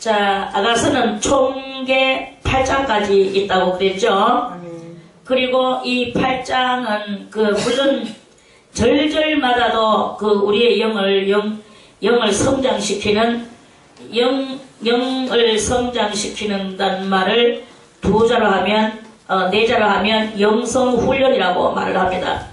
자, 아가서는 총계 8장까지 있다고 그랬죠. 그리고 이 8장은 물론 절절마다도 우리의 영을 성장시키는 영을 성장시키는다는 말을 두 자로 하면 네 자로 하면 영성훈련이라고 말을 합니다.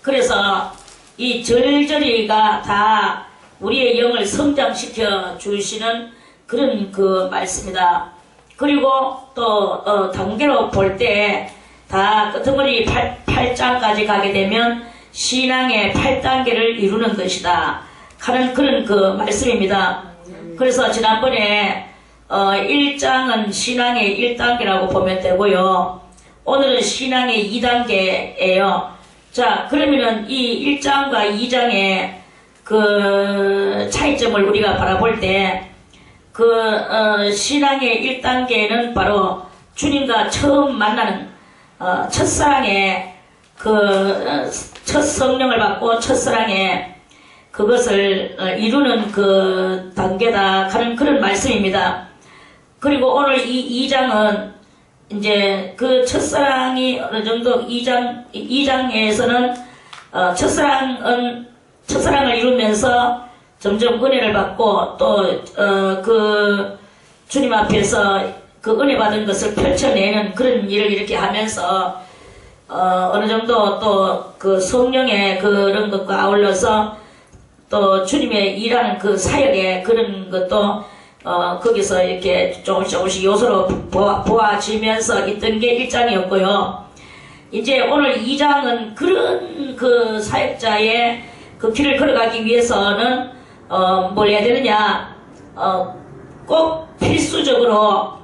그래서 이 절절이가 다 우리의 영을 성장시켜 주시는 그런 말씀이다. 그리고 또 단계로 볼 때 다 끄트머리 8장까지 가게 되면 신앙의 8단계를 이루는 것이다 하는 그런 말씀입니다. 그래서 지난번에 1장은 신앙의 1단계라고 보면 되고요. 오늘은 신앙의 2단계예요. 자, 그러면은 이 1장과 2장의 차이점을 우리가 바라볼 때 신앙의 1단계는 바로 주님과 처음 만나는 첫사랑의 첫 성령을 받고 첫사랑의 그것을 이루는 단계다 하는 그런 말씀입니다. 그리고 오늘 이 2장은 이제 첫사랑이 어느 정도 2장에서는 첫사랑을 이루면서 점점 은혜를 받고 또 주님 앞에서 은혜 받은 것을 펼쳐내는 그런 일을 이렇게 하면서 어느 정도 또 성령의 그런 것과 아울러서 또 주님의 일하는 사역의 그런 것도 거기서 이렇게 조금씩 요소로 보아지면서 있던 게 1장이었고요. 이제 오늘 2장은 그런 사역자의 길을 걸어가기 위해서는 뭘 해야 되느냐, 꼭 필수적으로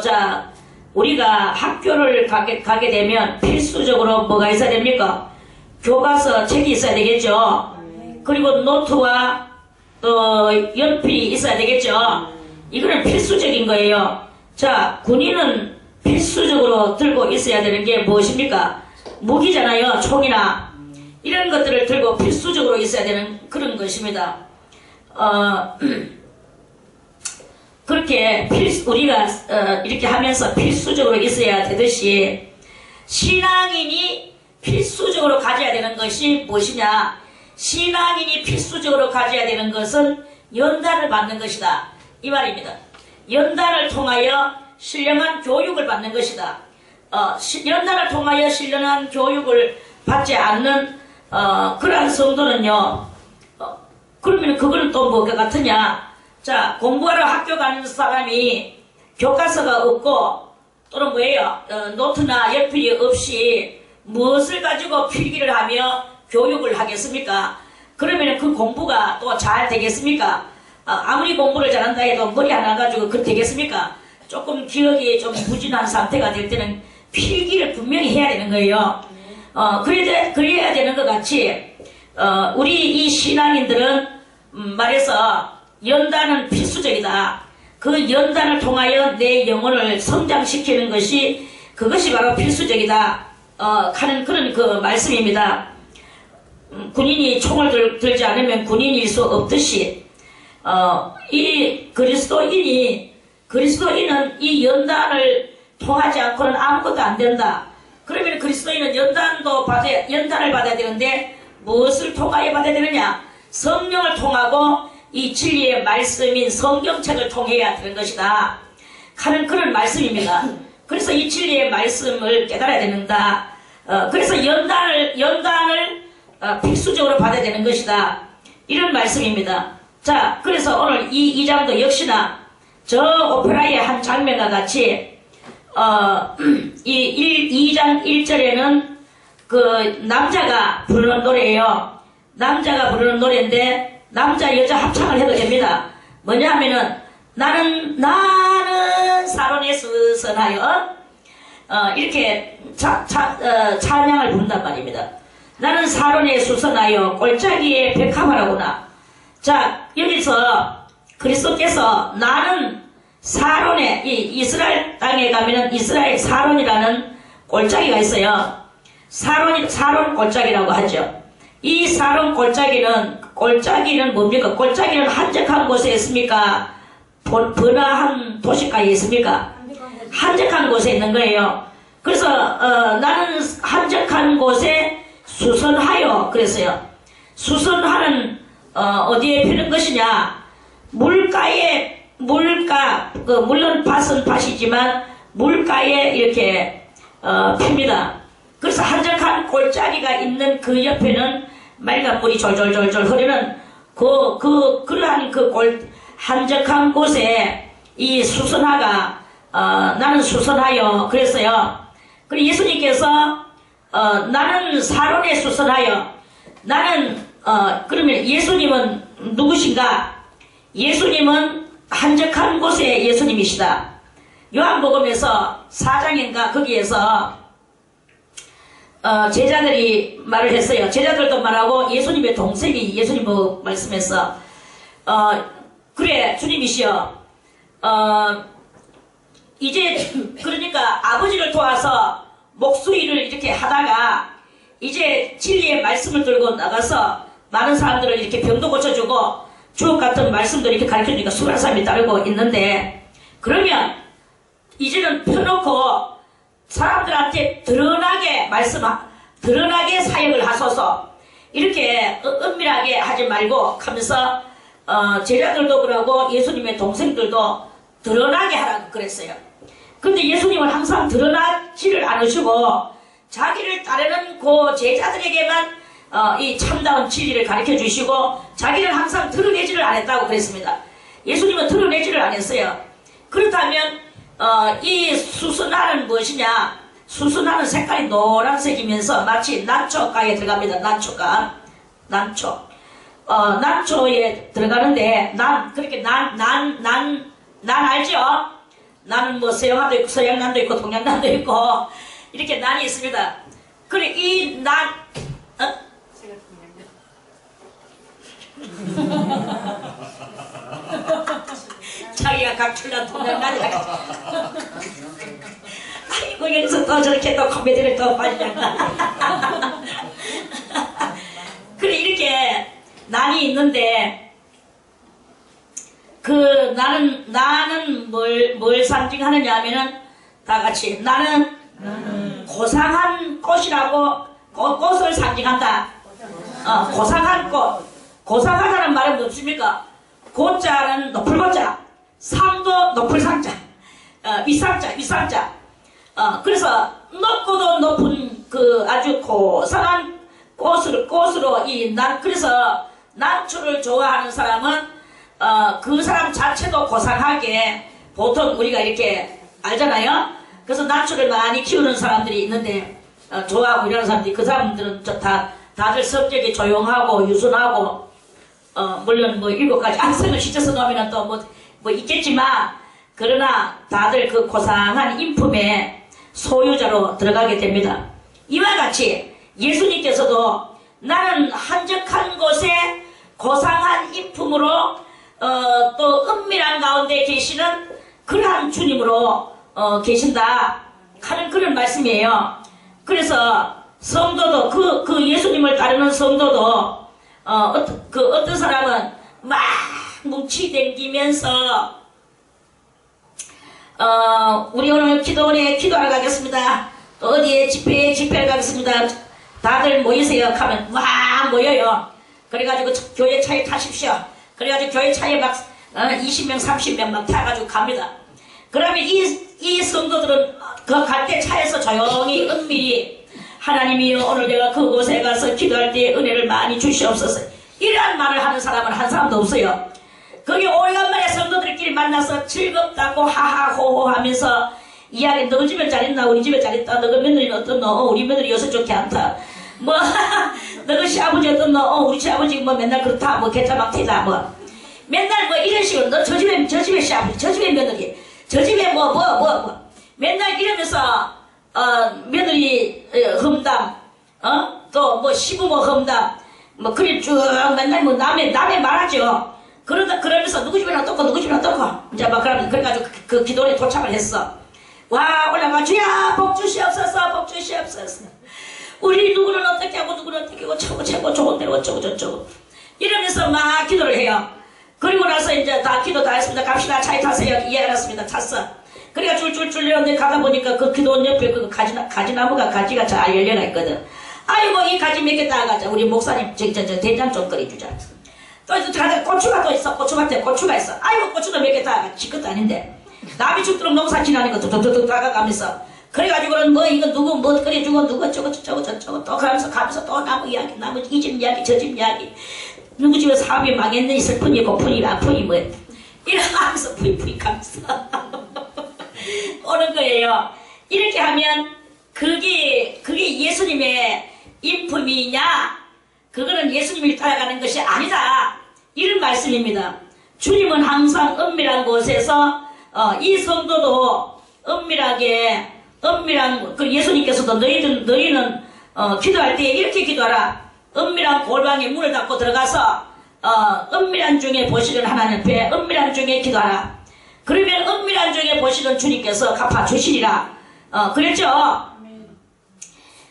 자, 우리가 학교를 가게 되면 필수적으로 뭐가 있어야 됩니까? 교과서 책이 있어야 되겠죠. 그리고 노트와 또 연필이 있어야 되겠죠. 이거는 필수적인 거예요. 자, 군인은 필수적으로 들고 있어야 되는 게 무엇입니까? 무기잖아요. 총이나 이런 것들을 들고 필수적으로 있어야 되는 그런 것입니다. 그렇게 우리가 이렇게 하면서 필수적으로 있어야 되듯이 신앙인이 필수적으로 가져야 되는 것이 무엇이냐? 신앙인이 필수적으로 가져야 되는 것은 연단을 받는 것이다. 이 말입니다. 연단을 통하여 신령한 교육을 받는 것이다. 연단을 통하여 신령한 교육을 받지 않는 그러한 성도는요, 그러면 그거는 또 뭐가 같으냐? 자, 공부하러 학교 가는 사람이 교과서가 없고 또는 뭐예요? 노트나 연필이 없이 무엇을 가지고 필기를 하며 교육을 하겠습니까? 그러면 그 공부가 또 잘 되겠습니까? 아무리 공부를 잘한다 해도 머리 하나 가지고 되겠습니까? 조금 기억이 좀 부진한 상태가 될 때는 필기를 분명히 해야 되는 거예요. 그래야 되는 것 같이 우리 이 신앙인들은 말해서 연단은 필수적이다. 그 연단을 통하여 내 영혼을 성장시키는 그것이 바로 필수적이다 하는 그런 말씀입니다. 군인이 총을 들지 않으면 군인일 수 없듯이 이 그리스도인은 이 연단을 통하지 않고는 아무것도 안 된다. 그러면 그리스도인은 연단을 받아야 되는데 무엇을 통하여 받아야 되느냐? 성령을 통하고 이 진리의 말씀인 성경책을 통해야 되는 것이다 하는 그런 말씀입니다. 그래서 이 진리의 말씀을 깨달아야 된다. 그래서 연단을 필수적으로 받아야 되는 것이다. 이런 말씀입니다. 자, 그래서 오늘 이 2장도 역시나 저 오페라의 한 장면과 같이 이 2장 1절에는 남자가 부르는 노래예요. 남자가 부르는 노래인데 남자 여자 합창을 해도 됩니다. 뭐냐 하면은 나는 사론에 수선하여 이렇게 찬양을 부른단 말입니다. 나는 사론에 수선하여 골짜기에 백합하라구나. 자, 여기서 그리스도께서 나는 사론에 이스라엘 땅에 가면은 이스라엘 사론이라는 골짜기가 있어요. 사론 골짜기라고 하죠. 이 사론 골짜기는 골짜기는 뭡니까? 골짜기는 한적한 곳에 있습니까? 번화한 도시가에 있습니까? 한적한 곳에 있는 거예요. 그래서 나는 한적한 곳에 수선하여 그랬어요. 수선하는 어디에 피는 것이냐? 물가에 물론 밭은 밭이지만 물가에 이렇게 핍니다. 그래서 한적한 골짜기가 있는 그 옆에는 맑은 물이 졸졸졸졸 흐르는 그러한 한적한 곳에 이 수선화가 나는 수선하여 그랬어요. 그리고 예수님께서 나는 사론에 수선하여 나는 그러면 예수님은 누구신가? 예수님은 한적한 곳에 예수님이시다. 요한복음에서 4장인가 거기에서 제자들이 말을 했어요. 제자들도 말하고 예수님의 동생이 예수님 보고 말씀했어. 그래 주님이시여 이제 그러니까 아버지를 도와서 목수일을 이렇게 하다가 이제 진리의 말씀을 들고 나가서 많은 사람들을 이렇게 병도 고쳐주고 주옥 같은 말씀도 이렇게 가르쳐주니까 수많은 사람이 따르고 있는데 그러면 이제는 펴놓고 사람들한테 드러나게 드러나게 사역을 하소서 이렇게 은밀하게 하지 말고 하면서 제자들도 그러고 예수님의 동생들도 드러나게 하라고 그랬어요. 근데 예수님은 항상 드러나지를 않으시고 자기를 따르는 그 제자들에게만 이 참다운 진리를 가르쳐 주시고 자기는 항상 드러내지를 않았다고 그랬습니다. 예수님은 드러내지를 않았어요. 그렇다면 이 수선화는 무엇이냐? 수선화는 색깔이 노란색이면서 마치 난초가에 들어갑니다. 난초. 난초에 들어가는데 그렇게 난 알죠? 나는 뭐 서양화도 있고 서양난도 있고 동양난도 있고 이렇게 난이 있습니다. 그래 이 난 자기가 각출난 동양난이 아이고 여기서 또 저렇게 또 코미디를 또 빠지잖아. 그래 이렇게 난이 있는데 나는 뭘 상징하느냐 하면은 다 같이 나는 고상한 꽃이라고 꽃을 상징한다. 고상한 꽃. 고상하다는 말은 무엇입니까? 고자는 높을 고자, 상도 높을 상자, 위상자. 그래서 높고도 높은 아주 고상한 꽃으로 그래서 난초를 좋아하는 사람은 그 사람 자체도 고상하게 보통 우리가 이렇게 알잖아요. 그래서 난초를 많이 키우는 사람들이 있는데 좋아하고 이러는 사람들이 그 사람들은 다들 성격이 조용하고 유순하고 물론 뭐 7가지 악성을 시켜서 놓으면 또 뭐 있겠지만 그러나 다들 그 고상한 인품의 소유자로 들어가게 됩니다. 이와 같이 예수님께서도 나는 한적한 곳에 고상한 인품으로 또 은밀한 가운데 계시는 그러한 주님으로 계신다 하는 그런 말씀이에요. 그래서 성도도 그 예수님을 따르는 성도도 어떤 사람은 막 뭉치댕기면서 우리 오늘 기도원에 기도하러 가겠습니다. 또 어디에 집회를 가겠습니다. 다들 모이세요 하면 막 모여요. 그래가지고 교회 차에 타십시오. 그래가지고 교회 차에 막 20명 30명 막 타가지고 갑니다. 그러면 이 성도들은 그 갈 때 차에서 조용히 은밀히 하나님이여 오늘 내가 그곳에 가서 기도할 때 은혜를 많이 주시옵소서 이러한 말을 하는 사람은 한 사람도 없어요. 거기 오래간만에 성도들끼리 만나서 즐겁다고 하하호호 하면서 이야기 너 집에 잘 있나 우리 집에 잘 있다 너그 며느리는 어떻노 우리 며느리 요새 좋게 않다 뭐 너그 시아버지 어떻노 우리 시아버지 뭐 맨날 그렇다 뭐 개짜막튀다 뭐 맨날 뭐 이런 식으로 너 저 집에 시아버지 저 집에 며느리 저 집에 뭐 맨날 이러면서 며느리 험담 또 뭐 시부모 험담 뭐 그래 쭉 맨날 뭐 남의 말하죠. 그러면서 누구 집이나 떴고 누구 집이나 떴고 이제 막 그래가지고 그 기도에 도착을 했어. 와 올라가 주야 복 주시옵소서 우리 누구는 어떻게 하고 누구는 어떻게 하고 최고 좋은 대로 어쩌고 저쩌고 이러면서 막 기도를 해요. 그리고 나서 이제 다 기도 다 했습니다. 갑시다. 차에 타세요. 예, 알았습니다. 탔어. 그러니까 줄줄줄 내려오는데 가다 보니까 그 기도원 옆에 그 가지나무가 가지가 잘 열려나 있거든. 아이고, 이 가지 몇 개 따가자. 우리 목사님, 된장 좀 끓여주자. 또 가다 고추가 또 있어. 고추밭에 고추가 있어. 아이고, 고추도 몇 개 따가. 지것도 아닌데. 나비 죽도록 농사 지나는 거 뚝뚝뚝 따가가면서. 그래가지고는 뭐 이거 누구 뭐 끓여주고 누구 저거 저거 또 가면서 또 나무 이야기, 나무 이 집 이야기, 저 집 이야기. 누구 집에 사업이 망했느니 슬프니 고프니 아프니 뭐 이러면서 푸이 가면서 오는 거예요. 이렇게 하면 그게 예수님의 인품이냐? 그거는 예수님을 따라가는 것이 아니다. 이런 말씀입니다. 주님은 항상 은밀한 곳에서 이 성도도 은밀한 그 예수님께서도 너희는 기도할 때 이렇게 기도하라. 은밀한 골방에 문을 닫고 들어가서 은밀한 중에 보시는 하나님 앞에 은밀한 중에 기도하라. 그러면 은밀한 중에 보시는 주님께서 갚아주시리라. 그랬죠?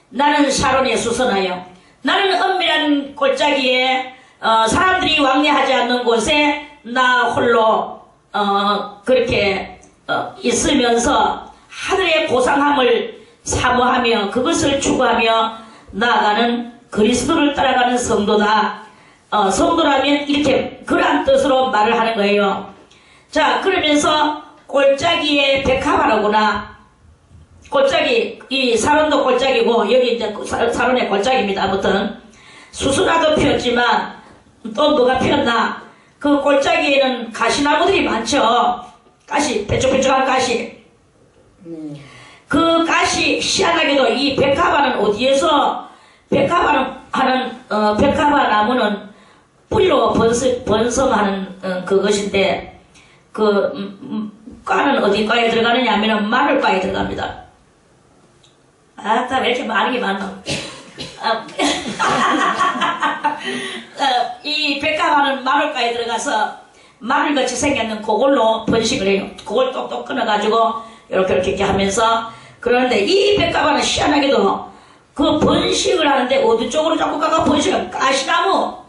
나는 샤론에 수선하여 나는 은밀한 골짜기에 사람들이 왕래하지 않는 곳에 나 홀로 그렇게 있으면서 하늘의 고상함을 사모하며 그것을 추구하며 나아가는 그리스도를 따라가는 성도다. 성도라면 이렇게 그러한 뜻으로 말을 하는 거예요. 자, 그러면서 골짜기에 백합화로구나. 골짜기, 이 사론도 골짜기고 여기 이제 사론의 골짜기입니다. 아무튼 수수나도 피었지만 또 뭐가 피었나? 그 골짜기에는 가시나무들이 많죠. 가시, 뾰족뾰족한 가시. 그 가시 희한하게도 이 백합화는 어디에서 백합화 나무는 뿌리로 번성하는 그것인데 과는 어디과에 들어가느냐 하면 마늘과에 들어갑니다. 아따 왜 이렇게 많은 게 많나? 이 백합화는 마늘과에 들어가서 마늘같이 생겼는 그걸로 번식을 해요. 그걸 똑똑 끊어가지고 이렇게 하면서 그러는데 이 백합화는 희한하게도 그 번식을 하는데 어디 쪽으로 자꾸 가가 번식을 가시나무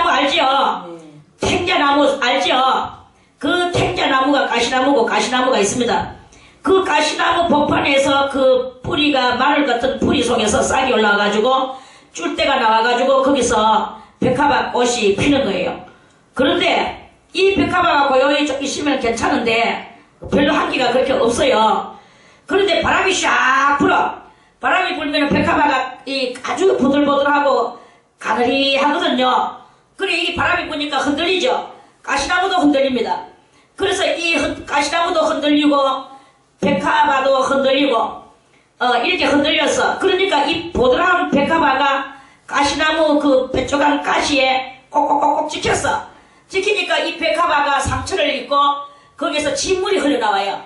알지요? 탱자나무 알지요? 그 탱자나무가 가시나무고 가시나무가 있습니다. 그 가시나무 복판에서 그 뿌리가 마늘 같은 뿌리 속에서 싹이 올라와가지고 쫄대가 나와가지고 거기서 백합화 꽃이 피는 거예요. 그런데 이 백합화가 고요히 좀 있으면 괜찮은데 별로 향기가 그렇게 없어요. 그런데 바람이 샥 불어. 바람이 불면 백합화가 아주 보들보들하고 가늘이 하거든요. 그래 이 바람이 부니까 흔들리죠. 가시나무도 흔들립니다. 그래서 이 가시나무도 흔들리고 백합화도 흔들리고 이렇게 흔들렸어. 그러니까 이 보드라운 백합화가 가시나무 그 뾰족한 가시에 꼭꼭꼭꼭 찍혔어. 찍히니까 이 백합화가 상처를 입고 거기서 진물이 흘러나와요.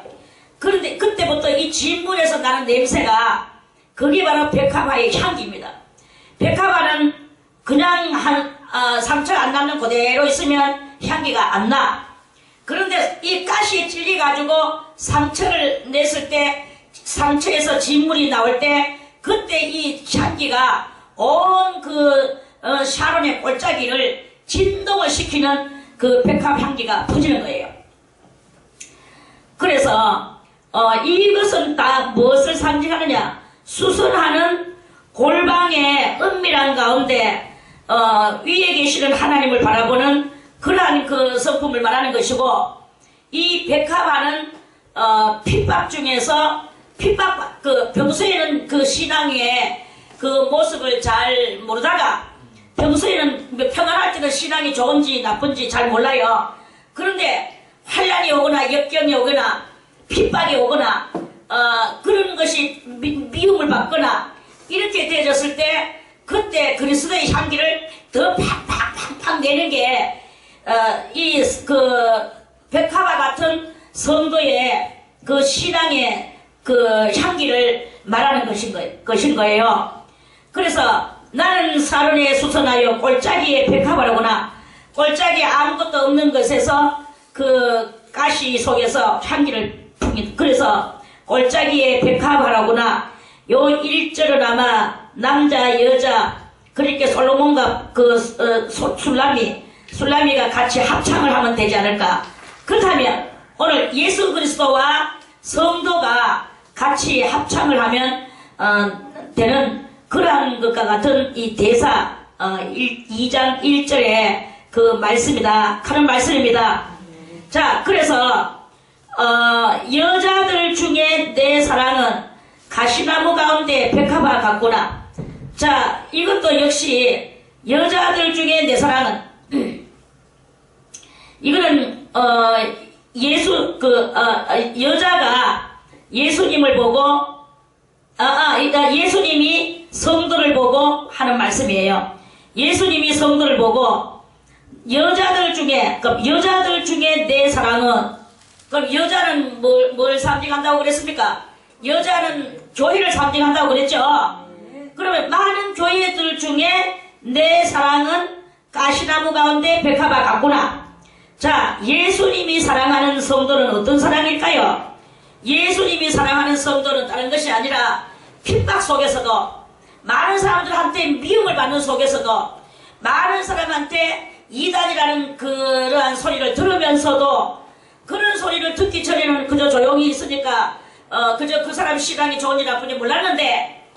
그런데 그때부터 이 진물에서 나는 냄새가 그게 바로 백합화의 향기입니다. 백합화는 그냥 상처 안 나는 그대로 있으면 향기가 안 나. 그런데 이 가시에 찔려가지고 상처를 냈을 때 상처에서 진물이 나올 때 그때 이 향기가 온 샤론의 골짜기를 진동을 시키는 그 백합 향기가 퍼지는 거예요. 그래서 이것은 다 무엇을 상징하느냐? 수선하는 골방의 은밀한 가운데 위에 계시는 하나님을 바라보는 그러한 그 성품을 말하는 것이고, 이 백합화는 핍박 중에서 평소에는 그 신앙의 그 모습을 잘 모르다가 평소에는 평안할 때는 신앙이 좋은지 나쁜지 잘 몰라요. 그런데 환란이 오거나 역경이 오거나 핍박이 오거나 그런 것이 미움을 받거나 이렇게 되어졌을 때 그때 그리스도의 향기를 더 팍팍팍팍 내는 게 백합화 같은 성도의 그 신앙의 그 향기를 말하는 것인 거예요. 그래서 나는 사론에 수선하여 골짜기에 백합화로구나. 골짜기에 아무것도 없는 것에서 그 가시 속에서 향기를 풍긴. 그래서 골짜기에 백합화로구나. 요 1절은 아마 남자 여자 그러니까 솔로몬과 그 술라미가 같이 합창을 하면 되지 않을까. 그렇다면 오늘 예수 그리스도와 성도가 같이 합창을 하면 되는 그러한 것과 같은 이 대사 2장 1절의 그 말씀이다 하는 말씀입니다. 자, 그래서 여자들 중에 내 사랑은 가시나무 가운데 백합화 같구나. 자, 이것도 역시 여자들 중에 내 사랑은 이거는 여자가 예수님을 보고 예수님이 성도를 보고 하는 말씀이에요. 예수님이 성도를 보고 여자들 중에 내 사랑은, 그럼 여자는 뭘 상징한다고 그랬습니까? 여자는 교회를 상징한다고 그랬죠. 그러면 많은 교회들 중에 내 사랑은 가시나무 가운데 백합화 같구나. 자, 예수님이 사랑하는 성도는 어떤 사랑일까요? 예수님이 사랑하는 성도는 다른 것이 아니라 핍박 속에서도, 많은 사람들한테 미움을 받는 속에서도, 많은 사람한테 이단이라는 그러한 소리를 들으면서도, 그런 소리를 듣기 전에는 그저 조용히 있으니까 그저 그 사람 신앙이 좋은지 나쁜지 몰랐는데,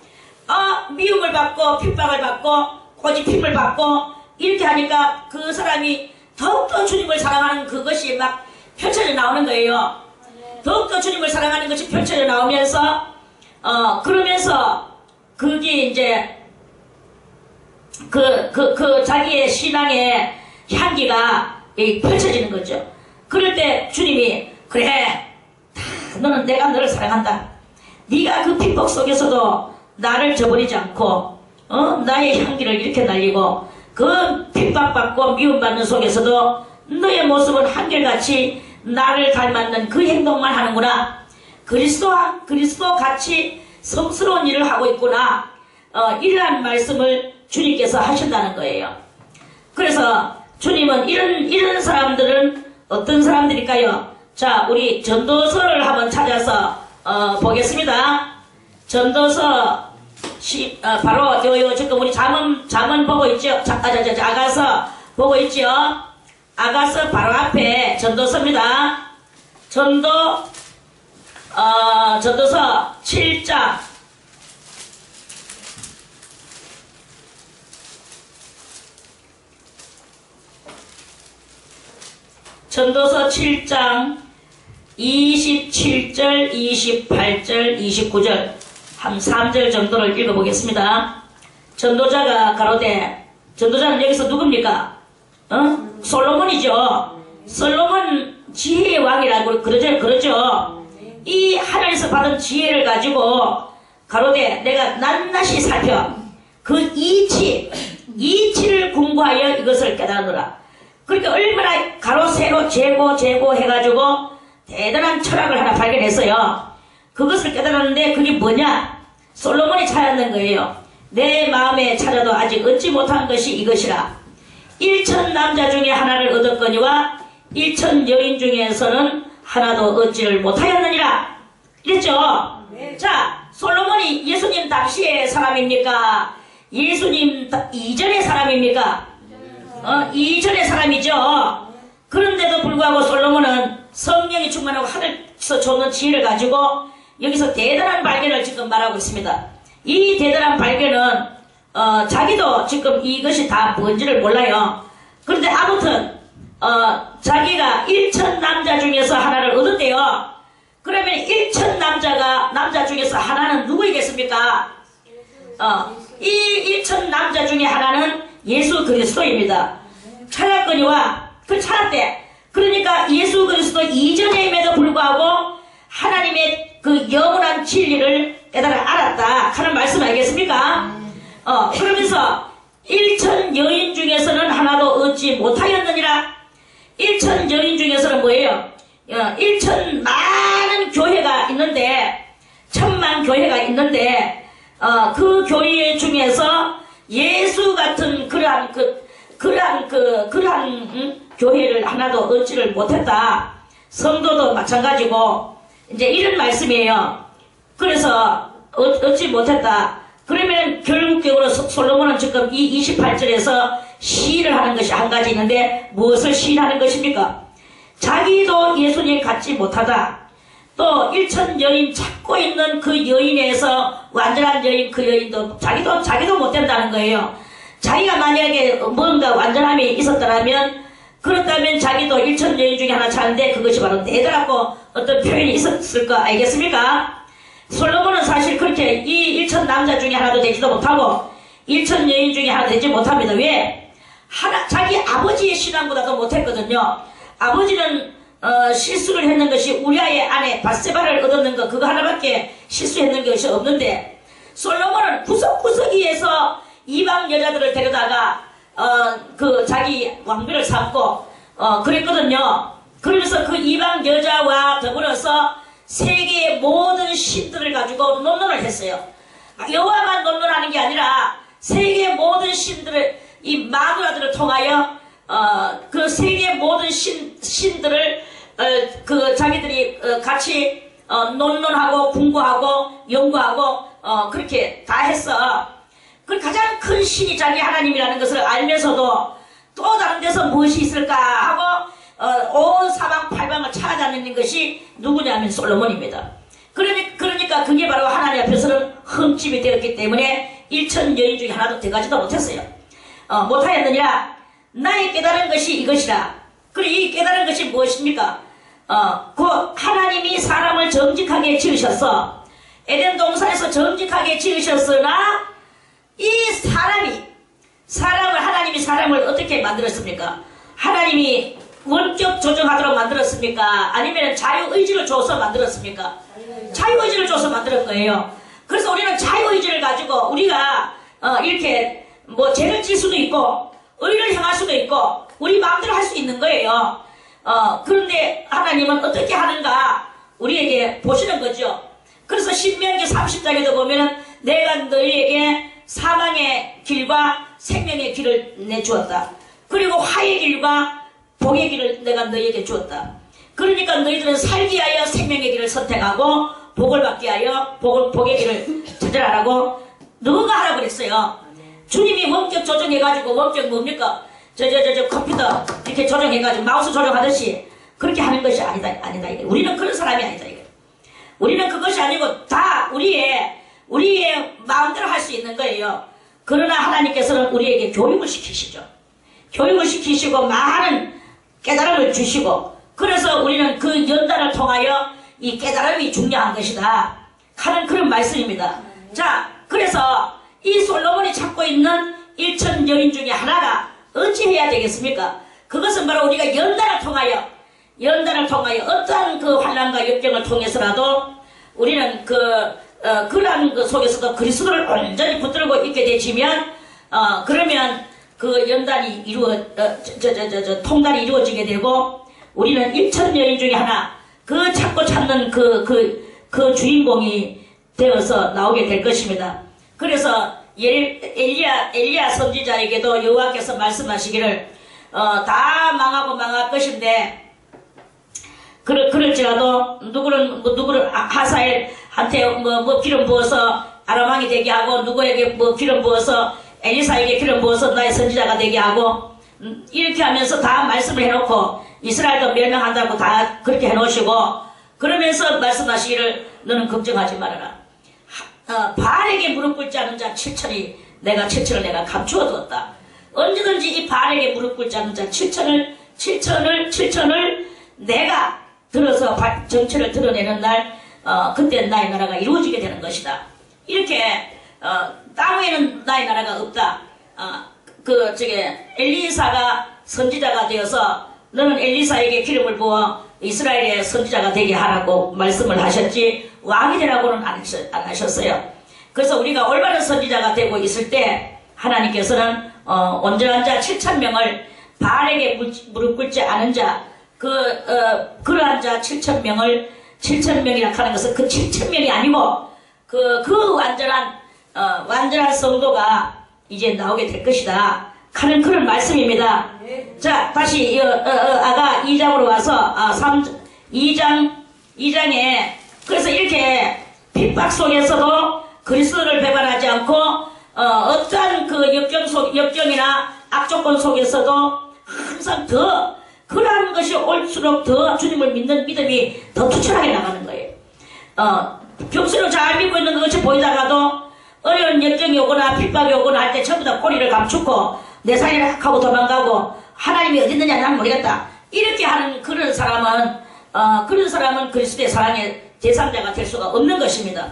미움을 받고 핍박을 받고 고집힘을 받고 이렇게 하니까 그 사람이 더욱더 주님을 사랑하는 그것이 막 펼쳐져 나오는 거예요. 더욱더 주님을 사랑하는 것이 펼쳐져 나오면서 그러면서 그게 이제 자기의 신앙의 향기가 펼쳐지는 거죠. 그럴 때 주님이 그래, 너는 내가 너를 사랑한다. 네가 그 핍박 속에서도 나를 저버리지 않고 나의 향기를 이렇게 날리고 그 핍박받고 미움받는 속에서도 너의 모습은 한결같이 나를 닮았는 그 행동만 하는구나. 그리스도 같이 성스러운 일을 하고 있구나. 이러한 말씀을 주님께서 하신다는 거예요. 그래서 주님은 이런 사람들은 어떤 사람들일까요? 자, 우리 전도서를 한번 찾아서 보겠습니다. 전도서 바로 지금 우리 잠언 보고 있죠. 아가서 보고 있죠. 아가서 바로 앞에 전도서입니다. 전도서 7장 전도서 7장 27절, 28절, 29절 한 3절 정도를 읽어보겠습니다. 전도자가 가로되, 전도자는 여기서 누굽니까? 솔로몬이죠. 솔로몬 지혜의 왕이라고 그러죠. 이 하늘에서 받은 지혜를 가지고 가로되 내가 낱낱이 살펴 그 이치를 공부하여 이것을 깨달으라. 그러니까 얼마나 가로 세로 재고 해가지고 대단한 철학을 하나 발견했어요. 그것을 깨달았는데 그게 뭐냐? 솔로몬이 찾았는 거예요. 내 마음에 찾아도 아직 얻지 못한 것이 이것이라. 1천 남자 중에 하나를 얻었거니와 1천 여인 중에서는 하나도 얻지를 못하였느니라. 이랬죠? 네. 자, 솔로몬이 예수님 당시의 사람입니까? 예수님 이전의 사람입니까? 이전의 사람이죠. 그런데도 불구하고 솔로몬은 성령이 충만하고 하늘에서 주는 지혜를 가지고 여기서 대단한 발견을 지금 말하고 있습니다. 이 대단한 발견은 자기도 지금 이것이 다 뭔지를 몰라요. 그런데 아무튼 자기가 1천 남자 중에서 하나를 얻었대요. 그러면 1천 남자 중에서 하나는 누구이겠습니까? 이 1천 남자 중에 하나는 예수 그리스도입니다. 찾았거니와 찾았대. 그러니까 예수 그리스도 이전임에도 불구하고 하나님의 그 영원한 진리를 알았다 하는 말씀 알겠습니까? 그러면서 1천 여인 중에서는 하나도 얻지 못하였느니라. 1천 여인 중에서는 뭐예요? 1천 많은 교회가 있는데, 1000만 교회가 있는데, 그 교회 중에서 예수 같은 그러한 교회를 하나도 얻지를 못했다. 성도도 마찬가지고, 이제 이런 말씀이에요. 그래서 얻지 못했다. 그러면 결국적으로 솔로몬은 지금 이 28절에서 시인을 하는 것이 한 가지 있는데 무엇을 시인하는 것입니까? 자기도 예수님 같지 못하다. 또 일천 여인 찾고 있는 그 여인에서 완전한 여인 그 여인도 자기도 못 된다는 거예요. 자기가 만약에 뭔가 완전함이 있었더라면 그렇다면 자기도 일천 여인 중에 하나 찾는데 그것이 바로 내더라고 어떤 표현이 있었을 거 알겠습니까? 솔로몬은 사실 그렇게 이 일천 남자 중에 하나도 되지도 못하고 일천 여인 중에 하나 되지 못합니다. 왜? 자기 아버지의 신앙보다도 못했거든요. 아버지는 실수를 했는 것이 우리아의 아내 바세바를 얻었는 거 그거 하나밖에 실수했는 것이 없는데 솔로몬은 구석구석이에서 이방 여자들을 데려다가 그 자기 왕비를 삼고 그랬거든요. 그러면서 그 이방 여자와 더불어서 세계의 모든 신들을 가지고 논논을 했어요. 여호와만 논논하는 게 아니라 세계의 모든 신들을 이 마누라들을 통하여 그 세계의 모든 신들을 그 자기들이 같이 논논하고 궁구하고 연구하고 그렇게 다 했어. 그 가장 큰 신이 자기 하나님이라는 것을 알면서도 또 다른 데서 무엇이 있을까 하고 온 사방팔방을 찾아다니는 것이 누구냐면 솔로몬입니다. 그러니까 그게 바로 하나님 앞에서는 흠집이 되었기 때문에 일천 여인 중에 하나도 돼가지도 못했어요. 못하였느니라. 나의 깨달은 것이 이것이라. 그리고 이 깨달은 것이 무엇입니까? 그 하나님이 사람을 정직하게 지으셨어. 에덴 동산에서 정직하게 지으셨으나 이 하나님이 사람을 어떻게 만들었습니까? 하나님이 원격 조정하도록 만들었습니까? 아니면 자유의지를 줘서 만들었습니까? 자유의지를 줘서 만든 거예요. 그래서 우리는 자유의지를 가지고 우리가 이렇게 뭐 죄를 질 수도 있고 의를 행할 수도 있고 우리 마음대로 할 수 있는 거예요. 그런데 하나님은 어떻게 하는가 우리에게 보시는 거죠. 그래서 신명기 30장에도 보면은 내가 너희에게 사망의 길과 생명의 길을 내주었다. 그리고 화의 길과 복의 길을 내가 너희에게 주었다. 그러니까 너희들은 살기 위하여 생명의 길을 선택하고 복을 받기 위하여 복의 길을 찾으라고 누가 하라고 그랬어요. 주님이 원격 조정해가지고 원격 뭡니까? 저 컴퓨터 이렇게 조정해가지고 마우스 조정하듯이 그렇게 하는 것이 아니다 이게. 우리는 그런 사람이 아니다 이게. 우리는 그것이 아니고 다 우리의 마음대로 할 수 있는 거예요. 그러나 하나님께서는 우리에게 교육을 시키시죠. 교육을 시키시고 많은 깨달음을 주시고 그래서 우리는 그 연단을 통하여 이 깨달음이 중요한 것이다 하는 그런 말씀입니다. 자, 그래서 이 솔로몬이 찾고 있는 일천 여인 중에 하나가 어찌 해야 되겠습니까? 그것은 바로 우리가 연단을 통하여 어떠한 그 환난과 역경을 통해서라도 우리는 그러한 그 속에서도 그리스도를 온전히 붙들고 있게 되지면 그러면 그 연단이 통달이 이루어지게 되고 우리는 일천 여인 중에 하나 그 찾는 그 주인공이 되어서 나오게 될 것입니다. 그래서 엘리야 선지자에게도 여호와께서 말씀하시기를 다 망할 것인데 그럴지라도 누구를 하사엘한테 뭐 기름 부어서 아람왕이 되게 하고 누구에게 뭐 기름 부어서 엘리사에게 기름 부어서 나의 선지자가 되게 하고 이렇게 하면서 다 말씀을 해놓고 이스라엘도 멸망한다고 다 그렇게 해놓으시고 그러면서 말씀하시기를 너는 걱정하지 말아라. 바알에게 무릎 꿇지 않은 자 7천이 내가 7천을 내가 감추어 두었다. 언제든지 이 바알에게 무릎 꿇지 않은 자 7천을 내가 들어서 정체를 드러내는 날 그때 나의 나라가 이루어지게 되는 것이다. 이렇게 땅 위에는 나의 나라가 없다. 엘리사가 선지자가 되어서 너는 엘리사에게 기름을 부어 이스라엘의 선지자가 되게 하라고 말씀을 하셨지 왕이 되라고는 안 하셨어요. 그래서 우리가 올바른 선지자가 되고 있을 때 하나님께서는 온전한 자 7,000명을 바알에게 무릎 꿇지 않은 자 그러한 자 7,000명이라 하는 것은 그 7,000명이 아니고 그 완전한 성도가 이제 나오게 될 것이다 하는 그런 말씀입니다. 자, 다시 아가 2장으로 와서 2장에 그래서 이렇게 핍박 속에서도 그리스도를 배반하지 않고 어떠한 그 역경이나 악조건 속에서도 항상 더 그러한 것이 올수록 더 주님을 믿는 믿음이 더 투철하게 나가는 거예요. 평소로 잘 믿고 있는 것이 보이다가도 어려운 역경이 오거나 핍박이 오거나 할 때 전부 다 꼬리를 감추고 내 살이를 하고 도망가고 하나님이 어디 있느냐 난 모르겠다 이렇게 하는 그런 사람은 그리스도의 사랑의 제3자가 될 수가 없는 것입니다.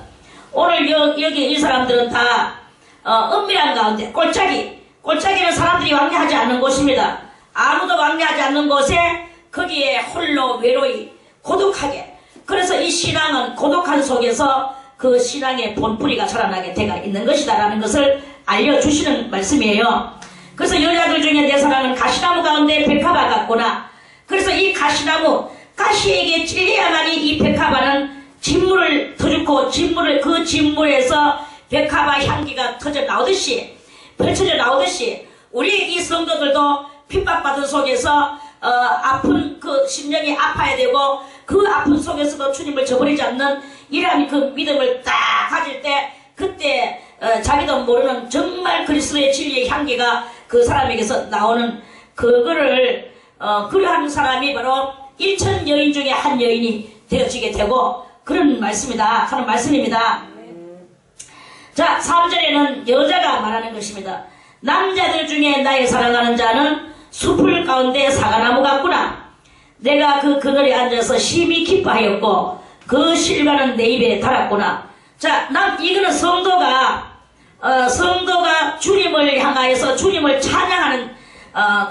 오늘 여기 이 사람들은 다 은밀한 가운데 꼴짜기는 사람들이 왕래하지 않는 곳입니다. 아무도 왕래하지 않는 곳에 거기에 홀로 외로이 고독하게, 그래서 이 신앙은 고독한 속에서 그 신앙의 본뿌리가 자라나게 되어 있는 것이다 라는 것을 알려주시는 말씀이에요. 그래서 여자들 중에 내 사랑은 가시나무 가운데 백합화 같구나. 그래서 이 가시에게 찔려야만이 이 백합화는 진물을 터주고 그 진물에서 백합화 향기가 펼쳐져 나오듯이 우리 이 성도들도 핍박받은 속에서 아픈 그 심령이 아파야 되고 그 아픈 속에서도 주님을 저버리지 않는 이러한 그 믿음을 딱 가질 때 그때 자기도 모르는 정말 그리스도의 진리의 향기가 그 사람에게서 나오는 그거를 그러한 사람이 바로 일천 여인 중에 한 여인이 되어지게 되고 그런 말씀이다 하는 말씀입니다. 자, 3절에는 여자가 말하는 것입니다. 남자들 중에 나의 사랑하는 자는 숲을 가운데 사과나무 같구나. 내가 그 그늘에 앉아서 심히 기뻐하였고 그 실과는 내 입에 달았구나. 자, 이거는 성도가 주님을 향하여서 주님을 찬양하는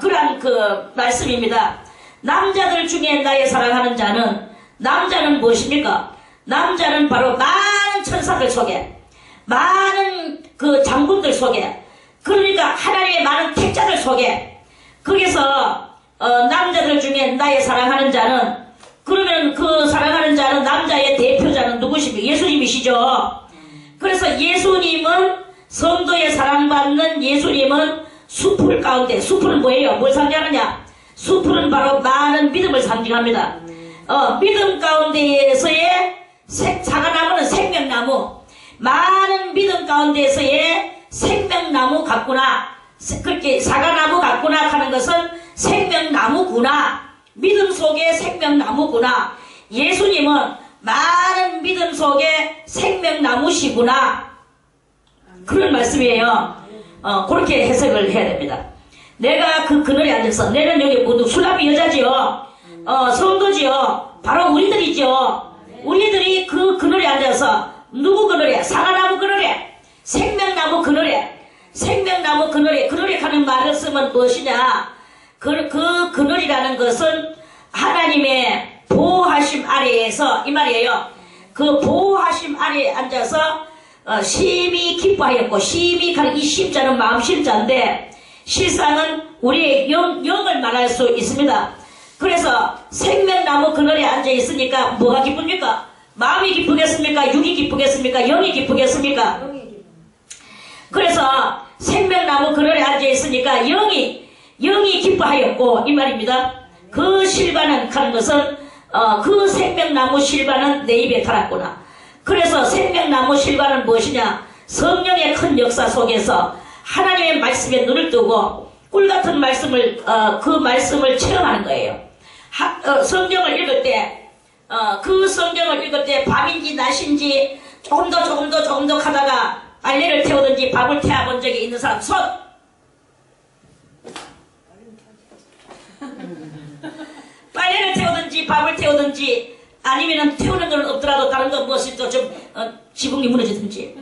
그러한 그 말씀입니다. 남자들 중에 나의 사랑하는 자는, 남자는 무엇입니까? 남자는 바로 많은 천사들 속에, 많은 그 장군들 속에, 그러니까 하나님의 많은 택자들 속에, 거기서 남자들 중에 나의 사랑하는 자는, 그러면 그 사랑하는 자는 남자의 대표자는 누구십니까? 예수님이시죠. 그래서 예수님은, 성도의 사랑받는 예수님은 숲을 가운데, 숲은 뭐예요? 뭘 상징하느냐? 숲은 바로 많은 믿음을 상징합니다. 믿음 가운데에서의 사과나무는 생명나무, 많은 믿음 가운데에서의 생명나무 같구나. 그렇게 사과나무 같구나 하는 것은 생명나무구나. 믿음 속에 생명나무구나. 예수님은 많은 믿음 속에 생명나무시구나. 그런 말씀이에요. 그렇게 해석을 해야 됩니다. 내가 그 그늘에 앉아서, 내는 여기 모두 수납이 여자지요. 성도지요. 바로 우리들이죠. 우리들이 그 그늘에 앉아서, 누구 그늘에? 사과나무 그늘에, 생명나무 그늘에, 생명나무 그늘에, 그늘에 가는 말을 쓰면 무엇이냐? 그 그늘이라는 것은 하나님의 보호하심 아래에서, 이 말이에요. 그 보호하심 아래에 앉아서 심히 기뻐하였고, 심히 가는 이 심자는 마음 심자인데, 실상은 우리의 영을 말할 수 있습니다. 그래서 생명나무 그늘에 앉아 있으니까 뭐가 기쁩니까? 마음이 기쁘겠습니까? 육이 기쁘겠습니까? 영이 기쁘겠습니까? 그래서 생명나무 그늘에 앉아 있으니까 영이 기뻐하였고, 이 말입니다. 그 실과는 하는 것은 그 생명나무 실과는 내 입에 달았구나. 그래서 생명나무 실과는 무엇이냐? 성령의 큰 역사 속에서 하나님의 말씀에 눈을 뜨고 꿀같은 말씀을 그 말씀을 체험하는 거예요. 성경을 읽을 때 그 성경을 읽을 때 밤인지 낮인지 조금 더 하다가 빨래를 태우든지 밥을 태워본 적이 있는 사람 손! 빨래를 태우든지 밥을 태우든지 아니면은 태우는 건 없더라도 다른 거 무엇이 또 좀 지붕이 무너지든지,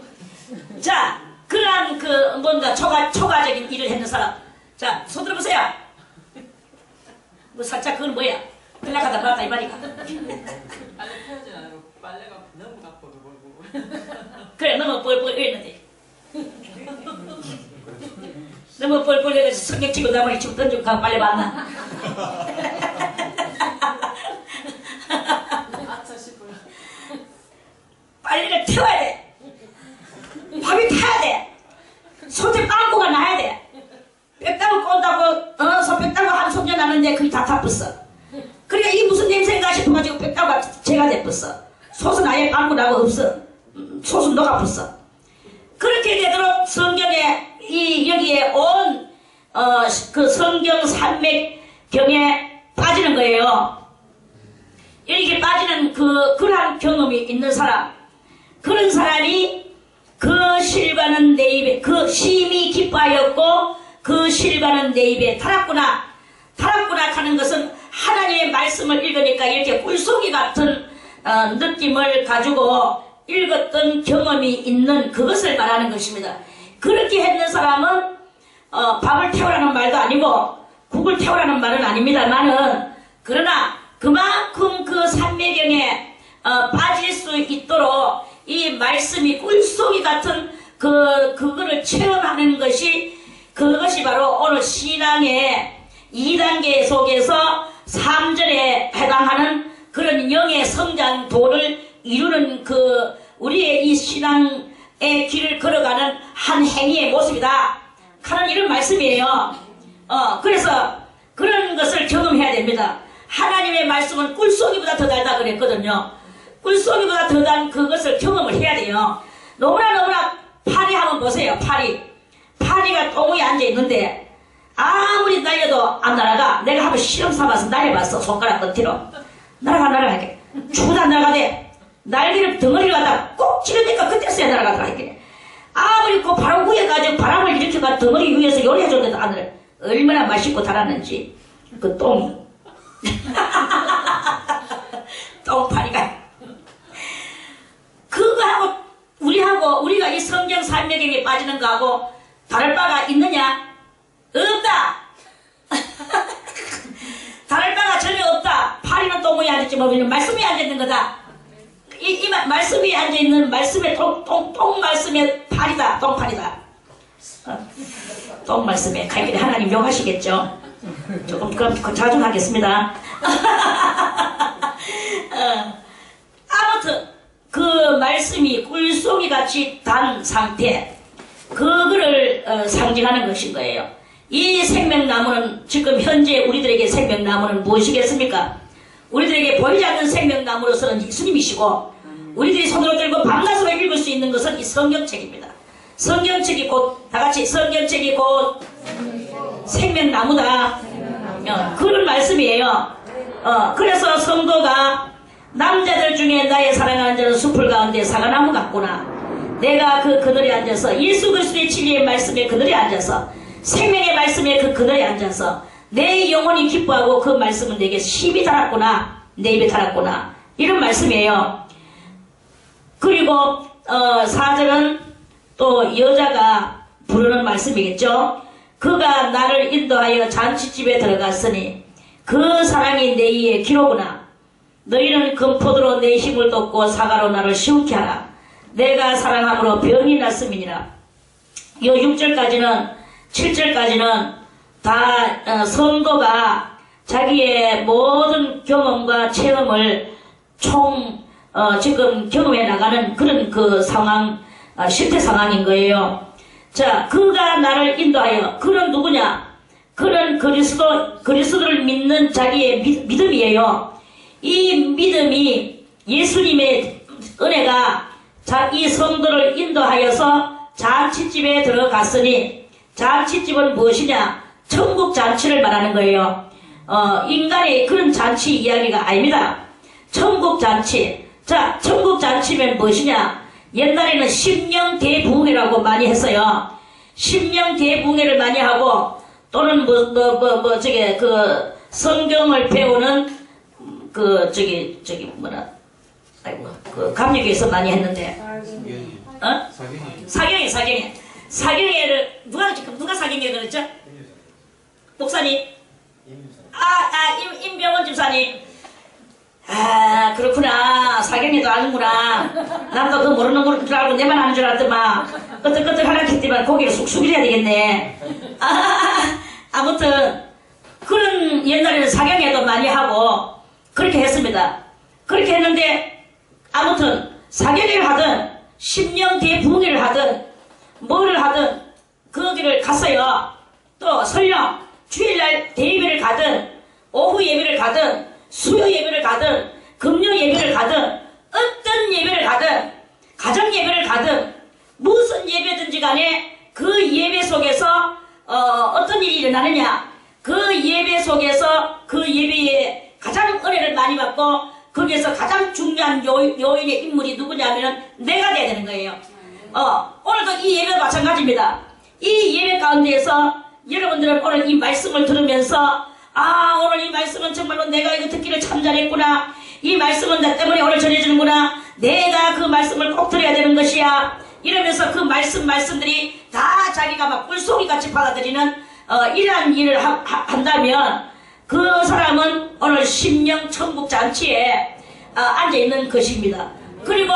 자, 그러한 그 뭔가 초가적인 일을 했는 사람, 자, 손 들어보세요. 뭐 살짝 그건 뭐야? 연락하다 말았다 이 말이가. 빨래 태우진 않고 빨래가 너무 가쁘고 그래, 너무 뻘뻘 이랬는데. 너무 뻘뻘 해가지고 성경 치고 나머지 치고 던지고 가면 빨래 맞나? 아차 싶어요. 빨래를 태워야 돼. 밥이 타야 돼. 손에 빵꾸가 나야 돼. 뺐다고 꼰다고 손 뺐다고 한 손녀 나는데 그게 다 타뿌어. 그러니까 이게 무슨 냄새인가 싶어가지고 뺐다고 제가 내뿌어. 솥은 아예 빵꾸 나고 없어. 솥은 녹아뿌어. 성경에 여기에 온 그 성경 산맥경에 빠지는 거예요. 이렇게 빠지는 그러한 경험이 있는 사람, 그런 사람이 그 실과는 내 입에, 그 심히 기뻐하였고 그 실과는 내 입에 달았구나 하는 것은 하나님의 말씀을 읽으니까 이렇게 꿀송이 같은 느낌을 가지고 읽었던 경험이 있는 그것을 말하는 것입니다. 그렇게 했는 사람은 밥을 태우라는 말도 아니고 국을 태우라는 말은 아닙니다만은, 그러나 그만큼 그 산매경에 빠질 수 있도록 이 말씀이 꿀송이 같은 그거를 체험하는 것이, 그것이 바로 오늘 신앙의 2단계 속에서 3절에 해당하는 그런 영의 성장도를 이루는 우리의 이 신앙의 길을 걸어가는 한 행위의 모습이다 하는 이런 말씀이에요. 그래서 그런 것을 경험해야 됩니다. 하나님의 말씀은 꿀송이보다 더 달다 그랬거든요. 꿀송이보다 더 단 그것을 경험을 해야 돼요. 너무나 파리 한번 보세요. 파리가 똥 위에 앉아있는데 아무리 날려도 안 날아가. 내가 한번 실험 삼아서 날려봤어. 손가락 끝으로 날아가게 주다 날아가대. 날개를 덩어리를 갖다 꼭 찌르니까 그때서야 날아가더라. 이렇게 아무리 그 바로 위에 가지고 바람을 일으켜가 덩어리 위에서 요리해줬는데도 안 날아. 얼마나 맛있고 달았는지 그 똥이 똥파리가. 그거하고 우리가 이 성경 산매경에 빠지는 거하고 다를 바가 있느냐? 없다. 다를 바가 전혀 없다. 파리는 똥 위에 앉았지 뭐 말씀이 앉아있는 거다. 이 말씀이 앉아있는 말씀의 똥 말씀의 파리다. 똥파리다. 똥 말씀에 갈길에 하나님 욕하시겠죠. 조금 그럼 자중하겠습니다. 아무튼 그 말씀이 꿀송이 같이 단 상태, 그거를 상징하는 것인 거예요. 이 생명나무는 지금 현재 우리들에게 생명나무는 무엇이겠습니까? 우리들에게 보이지 않는 생명나무로서는 예수님이시고, 우리들이 손으로 들고 밤낮으로 읽을 수 있는 것은 이 성경책입니다. 성경책이 곧, 다같이 성경책이 곧 생명나무다. 그런 말씀이에요. 그래서 성도가 남자들 중에 나의 사랑하는 자는 숲을 가운데 사과나무 같구나. 내가 그 그늘에 앉아서 예수 그리스도의 진리의 말씀에 그늘에 앉아서 생명의 말씀에 그 그늘에 앉아서 내 영혼이 기뻐하고 그 말씀은 내게 심히 달았구나. 내 입에 달았구나. 이런 말씀이에요. 그리고 4절은 또 여자가 부르는 말씀이겠죠. 그가 나를 인도하여 잔치집에 들어갔으니 그 사랑이 내 이에 기로구나. 너희는 금포도로 내 힘을 돋고 사과로 나를 시원케 하라. 내가 사랑함으로 병이 났음이니라. 요 6절까지는 7절까지는 다 성도가 자기의 모든 경험과 체험을 지금 경험해 나가는 그런 그 상황, 실태 상황인 거예요. 자, 그가 나를 인도하여, 그는 누구냐? 그는 그리스도를 믿는 자기의 믿음이에요. 이 믿음이 예수님의 은혜가 이 성도를 인도하여서 잔치집에 들어갔으니, 잔치집은 무엇이냐? 천국 잔치를 말하는 거예요. 인간의 그런 잔치 이야기가 아닙니다. 천국 잔치. 자, 천국 잔치면 무엇이냐? 옛날에는 심령대부흥회라고 많이 했어요. 심령대부흥회를 많이 하고, 또는 성경을 배우는 감리교에서 많이 했는데. 사경회를 누가 사경회 그랬죠? 목사님? 임병원 집사님. 그렇구나. 사경회도 아는구나. 남도 그거 모르는 줄 알고 내만 아는 줄 알았더만. 끄떡끄떡 하라 했더만 고개를 쑥쑥 이래야 되겠네. 아무튼 그런 옛날에는 사경회도 많이 하고 그렇게 했습니다. 그렇게 했는데 아무튼 사경회를 하든 심령대부흥회를 하든 뭐를 하든 거기를 갔어요. 또 설령 주일날 대예배를 가든 오후 예배를 가든 수요 예배를 가든 금요 예배를 가든 어떤 예배를 가든 가정 예배를 가든 무슨 예배든지 간에 그 예배 속에서 어떤 일이 일어나느냐? 그 예배 속에서 그 예배에 가장 은혜를 많이 받고 거기에서 가장 중요한 요인의 인물이 누구냐면 내가 돼야 되는 거예요. 오늘도 이 예배가 마찬가지입니다. 이 예배 가운데에서 여러분들은 오늘 이 말씀을 들으면서 오늘 이 말씀은 정말로 내가 이거 듣기를 참 잘했구나. 이 말씀은 나 때문에 오늘 전해주는구나. 내가 그 말씀을 꼭 들어야 되는 것이야. 이러면서 그 말씀들이 다 자기가 막 꿀송이같이 받아들이는 이러한 일을 한다면 그 사람은 오늘 심령 천국 잔치에 앉아있는 것입니다. 그리고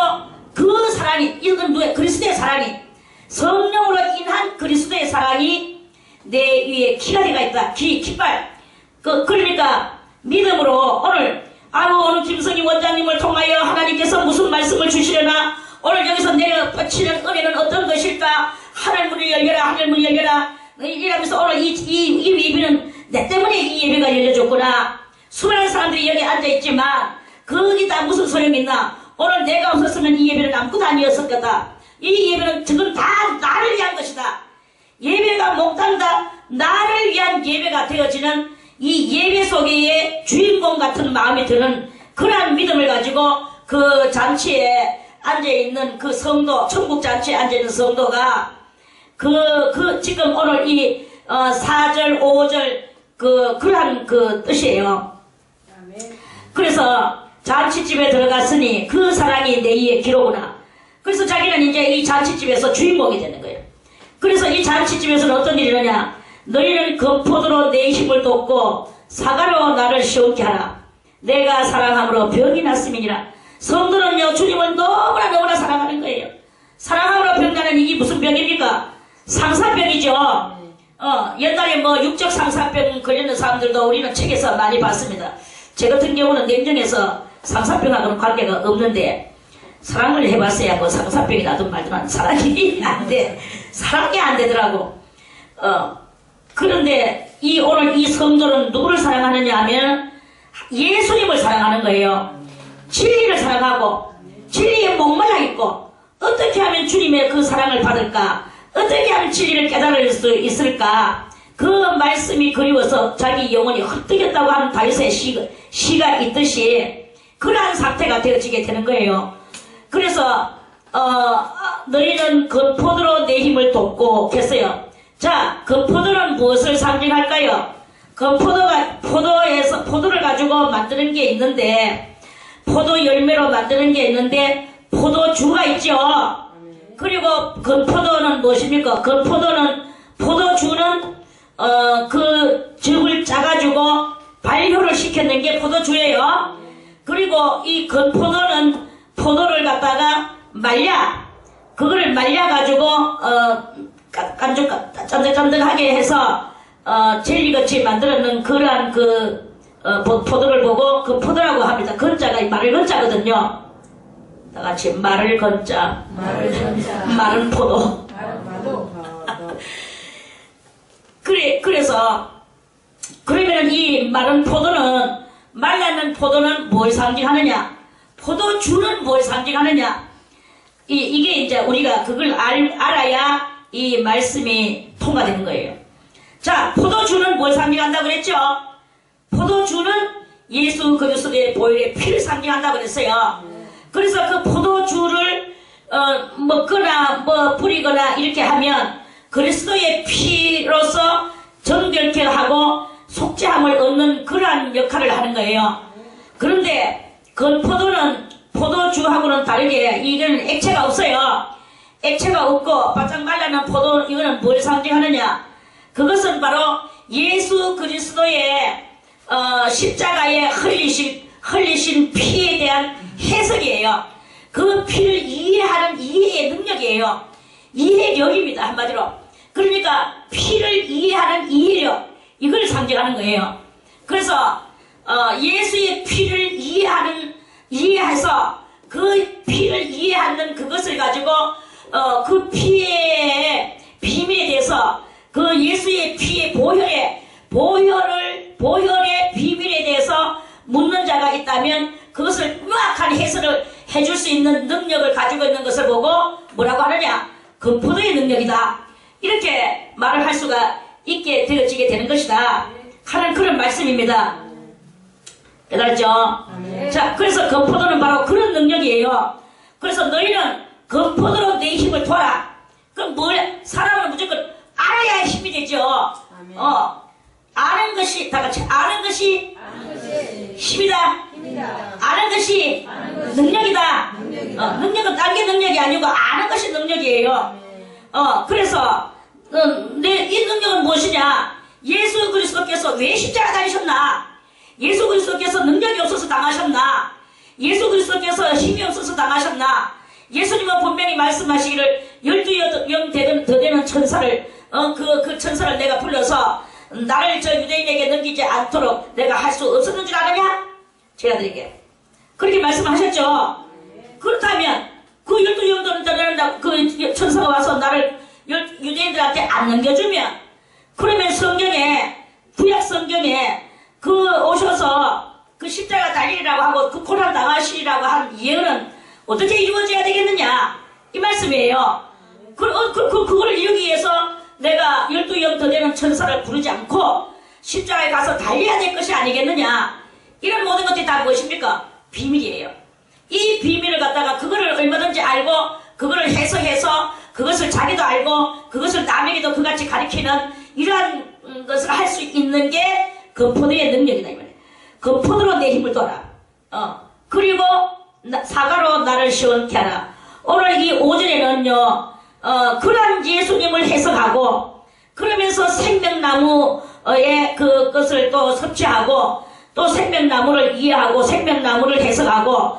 그 사랑이, 이건 누구의 그리스도의 사랑이, 성령으로 인한 그리스도의 사랑이 내 위에 키가 되가 있다. 깃발. 그러니까 믿음으로 오늘 오늘 김성희 원장님을 통하여 하나님께서 무슨 말씀을 주시려나, 오늘 여기서 내려 뻗치는 은혜는 어떤 것일까? 하늘문을 열려라, 하늘문을 열려라. 이러면서 오늘 이 예배는 내 때문에 이 예배가 열려졌구나. 수많은 사람들이 여기 앉아있지만 거기다 무슨 소용이 있나? 오늘 내가 없었으면 이 예배는 아무것도 아니었을 거다. 이 예배는 지금 다 나를 위한 것이다. 예배가 목단다 나를 위한 예배가 되어지는 이 예배 속에 주인공 같은 마음이 드는 그러한 믿음을 가지고 그 잔치에 앉아있는 그 성도, 천국 잔치에 앉아있는 성도가 지금 오늘 이 4절, 5절 그러한 그 뜻이에요. 그래서 잔치집에 들어갔으니 그 사랑이 내 위에 기로구나. 그래서 자기는 이제 이 잔치집에서 주인공이 되는 거예요. 그래서 이 잔치집에서는 어떤 일이 일어나냐? 너희는 금포도로 내 힘을 돋고 사과로 나를 시원케 하라. 내가 사랑함으로 병이 났음이니라. 성도는요, 주님을 너무나 사랑하는 거예요. 사랑함으로 병나는 이게 무슨 병입니까? 상사병이죠. 옛날에 육적 상사병 걸리는 사람들도 우리는 책에서 많이 봤습니다. 제 같은 경우는 냉정해서 상사병하고는 관계가 없는데, 사랑을 해봤어야 그 상사병이 나도 말도 사랑이 안 돼. 사랑이 안 되더라고. 그런데 오늘 이 성도는 누구를 사랑하느냐 하면 예수님을 사랑하는 거예요. 진리를 사랑하고 진리에 목말라 있고, 어떻게 하면 주님의 그 사랑을 받을까? 어떻게 하면 진리를 깨달을 수 있을까? 그 말씀이 그리워서 자기 영혼이 헛뜨겠다고 하는 다윗의 시가 있듯이 그러한 상태가 되어지게 되는 거예요. 그래서 너희는 금포도로 내 힘을 돋고 했어요. 자, 금포도는 무엇을 상징할까요? 금포도가 포도를 가지고 만드는 게 있는데, 포도 열매로 만드는 게 있는데 포도주가 있죠. 그리고 금포도는 무엇입니까? 금포도는 포도주는 그 즙을 짜가지고 발효를 시켰는 게 포도주예요. 그리고 이 금포도는 포도를 갖다가 그거를 말려가지고 쫀득쫀득하게 해서 젤리같이 만들어놓은 그러한 포도를 보고 그 포도라고 합니다. 건자가 마를 건자거든요. 다 같이 마를 건자, 마른 포도. 그래서 그러면 이 마른 포도는, 말라는 포도는 뭘 상징하느냐? 포도주는 뭘 상징하느냐? 이게 이제 우리가 그걸 알아야 이 말씀이 통과되는 거예요. 자, 포도주는 뭘 상징한다고 그랬죠? 포도주는 예수 그리스도의 보혈의 피를 상징한다고 그랬어요. 그래서 그 포도주를 먹거나 뿌리거나 이렇게 하면 그리스도의 피로서 정결케 하고 속죄함을 얻는 그러한 역할을 하는 거예요. 그런데 건포도는 포도주하고는 다르게 이거는 액체가 없어요. 액체가 없고 바짝 말라는 포도, 이거는 뭘 상징하느냐? 그것은 바로 예수 그리스도의 십자가에 흘리신 피에 대한 해석이에요. 그 피를 이해하는 이해의 능력이에요. 이해력입니다, 한마디로. 그러니까 피를 이해하는 이해력, 이걸 상징하는 거예요. 그래서 예수의 피를 이해해서 그 피를 이해하는 그것을 가지고 그 피의 비밀에 대해서, 그 예수의 피의 보혈의 비밀에 대해서 묻는 자가 있다면 그것을 명확한 해설을 해줄 수 있는 능력을 가지고 있는 것을 보고 뭐라고 하느냐? 금포도의 능력이다. 이렇게 말을 할 수가 있게 되어지게 되는 것이다 하는 그런 말씀입니다. 깨달았죠? 자, 그래서 건포도는 바로 그런 능력이에요. 그래서 너희는 건포도로 내 힘을 둬라. 그럼 사람은 무조건 알아야 힘이 되죠. 아는 것이, 다 같이, 아는 것이 힘이다. 아는 것이 능력이다. 능력은 딴 게 능력이 아니고 아는 것이 능력이에요. 그래서 이 능력은 무엇이냐? 예수 그리스도께서 왜 십자가 다니셨나? 예수 그리스도께서 능력이 없어서 당하셨나? 예수 그리스도께서 힘이 없어서 당하셨나? 예수님은 분명히 말씀하시기를 12영 더 되는 천사를 그 천사를 내가 불러서 나를 저 유대인에게 넘기지 않도록 내가 할 수 없었는 줄 아느냐? 제가 드릴게요. 그렇게 말씀하셨죠. 그렇다면 그 12영 더 되는 그 천사가 와서 나를 유대인들한테 안 넘겨주면, 그러면 성경에, 구약 성경에 오셔서 그 십자가 달리라고 하고 그 고난 당하시라고 한 예언은 어떻게 이루어져야 되겠느냐? 이 말씀이에요. 그걸 이루기 위해서 내가 12영 더 되는 천사를 부르지 않고 십자가에 가서 달려야 될 것이 아니겠느냐? 이런 모든 것들이 다 무엇입니까? 비밀이에요. 이 비밀을 갖다가 그거를 얼마든지 알고 그거를 해석해서 그것을 자기도 알고 그것을 남에게도 그같이 가르치는 이러한 것을 할 수 있는 게 건포도의 능력이다 이 말이에요. 건포도로 내 힘을 둬라. 그리고 사과로 나를 시원케 하라. 오늘 이 5절에는요 그런 예수님을 해석하고 그러면서 생명나무의 그것을 또 섭취하고 또 생명나무를 이해하고 생명나무를 해석하고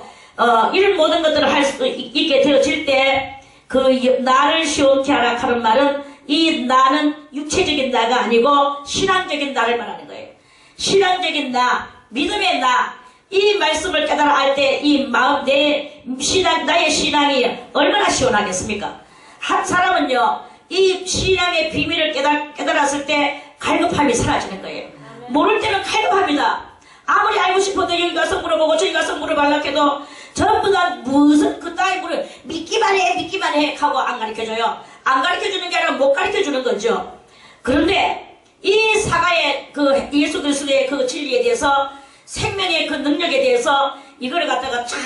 이런 모든 것들을 할 수 있게 되어질 때 그 나를 시원케 하라 하는 말은 이 나는 육체적인 나가 아니고 신앙적인 나를 말하는 거예요. 신앙적인 나, 믿음의 나, 이 말씀을 깨달아 알 때 이 마음, 나의 신앙이 얼마나 시원하겠습니까? 한 사람은요, 이 신앙의 비밀을 깨달았을 때 갈급함이 사라지는 거예요. 모를 때는 갈급합니다. 아무리 알고 싶어도 여기 가서 물어보고 저기 가서 물어보려고 해도 전부 다 무슨 그따위 믿기만 해 하고 안 가르쳐줘요. 안 가르쳐주는 게 아니라 못 가르쳐주는 거죠. 그런데 이 사과의 그 예수 그리스도의 그 진리에 대해서 생명의 그 능력에 대해서 이거를 갖다가 쫙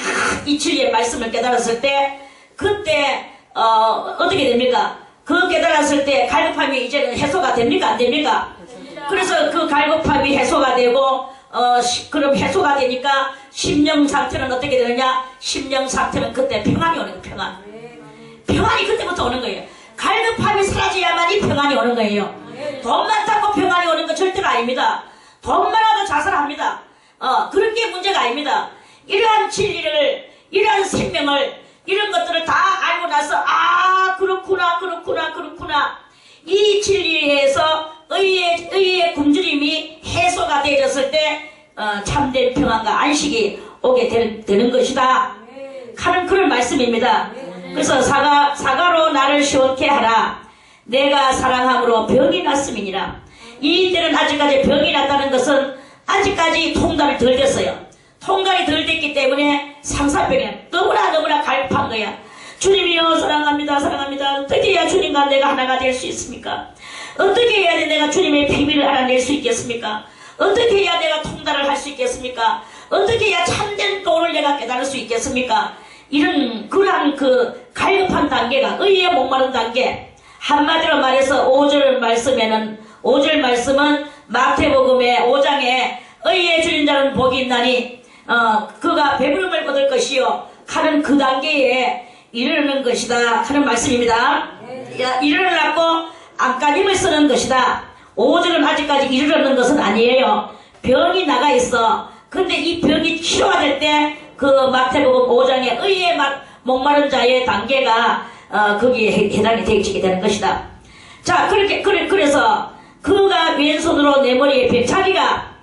이 진리의 말씀을 깨달았을 때 그때 어떻게 됩니까? 그 깨달았을 때 갈급함이 이제는 해소가 됩니까? 안 됩니까? 그래서 그 갈급함이 해소가 되고 그럼 해소가 되니까 심령 상태는 어떻게 되느냐? 심령 상태는 그때 평안이 오는 거예요. 평안이 그때부터 오는 거예요. 갈급함이 사라져야만이 평안이 오는 거예요. 돈 많다고 평안이 오는 거 절대로 아닙니다. 돈 많아도 자살합니다. 그런 게 문제가 아닙니다. 이러한 진리를, 이러한 생명을, 이런 것들을 다 알고 나서 그렇구나 이 진리에서 의의 굶주림이 해소가 되어졌을 때 참된 평안과 안식이 오게 되는 것이다 하는 그런 말씀입니다. 그래서 사과로 나를 시원케 하라. 내가 사랑함으로 병이 났음이니라. 이들은 아직까지 병이 났다는 것은 아직까지 통달이 덜 됐어요. 통달이 덜 됐기 때문에 상사병에 너무나 갈급한 거야. 주님이여 사랑합니다. 어떻게 해야 주님과 내가 하나가 될 수 있습니까? 어떻게 해야 내가 주님의 비밀을 알아낼 수 있겠습니까? 어떻게 해야 내가 통달을 할 수 있겠습니까? 어떻게 해야 참된 도를 내가 깨달을 수 있겠습니까? 그러한 그 갈급한 단계가 의에 목마른 단계. 한마디로 말해서 5절 말씀은 마태복음의 5장에 의에 줄인 자는 복이 있나니 그가 배부름을 얻을 것이요 하는 그 단계에 이르는 것이다 하는 말씀입니다. 이르려고 안간힘을 쓰는 것이다. 5절은 아직까지 이르는 것은 아니에요. 병이 나가 있어. 근데 이 병이 치료가 될 때 그 마태복음 5장의 의에 목마른 자의 단계가 거기에 해당이 되게 되는 것이다. 자, 그래서 그가 왼손으로 내 머리에 자기가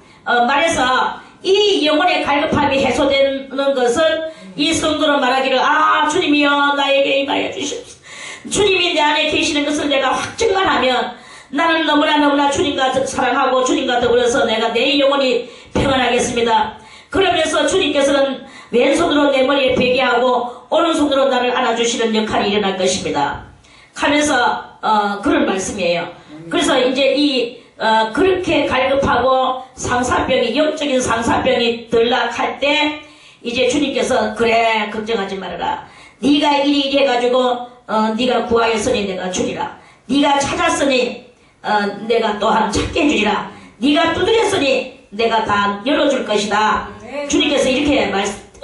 말해서 이 영혼의 갈급함이 해소되는 것은 이 성도로 말하기를 주님이여 나에게 임하여 주십시오. 주님이 내 안에 계시는 것을 내가 확증만 하면 나는 너무나 주님과 사랑하고 주님과 더불어서 내가 내 영혼이 평안하겠습니다. 그러면서 주님께서는 왼손으로 내 머리에 베게 하고 오른손으로 나를 안아주시는 역할이 일어날 것입니다. 하면서 그런 말씀이에요. 그래서 이제 그렇게 갈급하고 상사병이, 영적인 상사병이 들락할 때, 이제 주님께서, 그래, 걱정하지 말아라. 네가 이리 해가지고, 네가 구하였으니 내가 주리라. 네가 찾았으니, 내가 또한 찾게 해주리라. 네가 두드렸으니 내가 다 열어줄 것이다. 주님께서 이렇게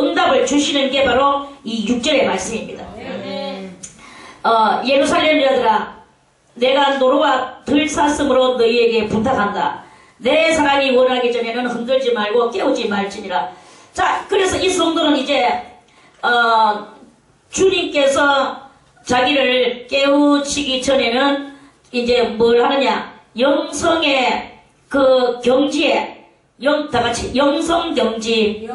응답을 주시는 게 바로 이 6절의 말씀입니다. 예루살렘이라더라, 내가 노루와 들사슴으로 너희에게 부탁한다. 내 사랑이 원하기 전에는 흔들지 말고 깨우지 말지니라. 자, 그래서 이 성도는 이제 주님께서 자기를 깨우치기 전에는 이제 뭘 하느냐, 영성의 그 경지에, 다같이 영성 경지,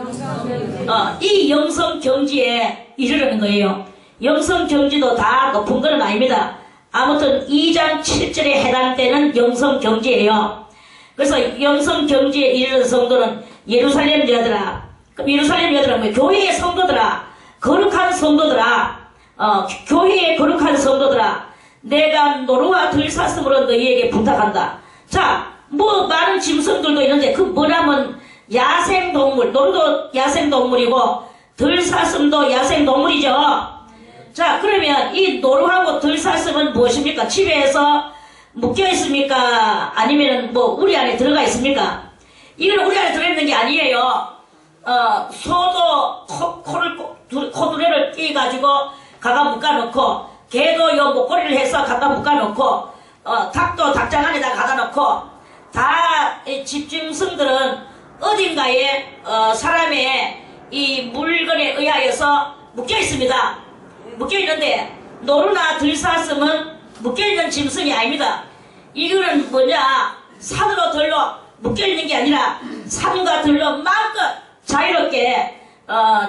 이 영성 경지에 이르르는 거예요. 영성 경지도 다 높은 건 아닙니다. 아무튼 2장 7절에 해당되는 영성 경지예요. 그래서 영성 경지에 이르는 성도는 예루살렘 여들아. 그럼 예루살렘 여들아 뭐 교회의 성도들아, 거룩한 성도들아, 교회의 거룩한 성도들아, 내가 노루와 들사슴으로 너희에게 부탁한다. 자, 뭐 많은 짐승들도 있는데 그 뭐냐면 야생동물, 노루도 야생동물이고 들사슴도 야생동물이죠. 자, 그러면 이 노루하고 들사슴은 무엇입니까? 집에서 묶여 있습니까? 아니면 뭐 우리 안에 들어가 있습니까? 이건 우리 안에 들어있는 게 아니에요. 소도 코두레를 끼가지고 가가 묶어놓고, 개도 요 목걸이를 해서 갖다 묶어놓고, 닭도 닭장 안에다 갖다 놓고, 다 집짐승들은 어딘가에 사람의 이 물건에 의하여서 묶여 있습니다. 묶여 있는데 노루나 들사슴은 묶여 있는 짐승이 아닙니다. 이거는 뭐냐, 산으로 들로 묶여 있는 게 아니라 산과 들로 마음껏 자유롭게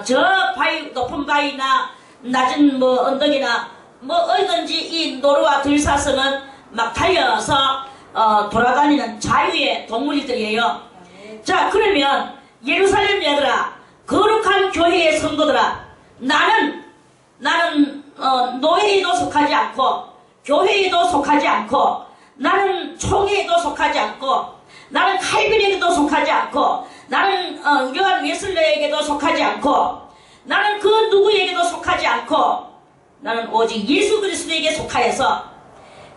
저 바위, 높은 바위나 낮은 뭐 언덕이나 뭐 어디든지 이 노루와 들사슴은 막 달려서 돌아다니는 자유의 동물들이에요. 자, 그러면 예루살렘 여들아, 거룩한 교회의 성도들아, 나는 노예에도 속하지 않고 교회에도 속하지 않고 나는 총회에도 속하지 않고 나는 칼빈에게도 속하지 않고 나는 요한 웨슬레에게도 속하지 않고 나는 그 누구에게도 속하지 않고 나는 오직 예수 그리스도에게 속하여서,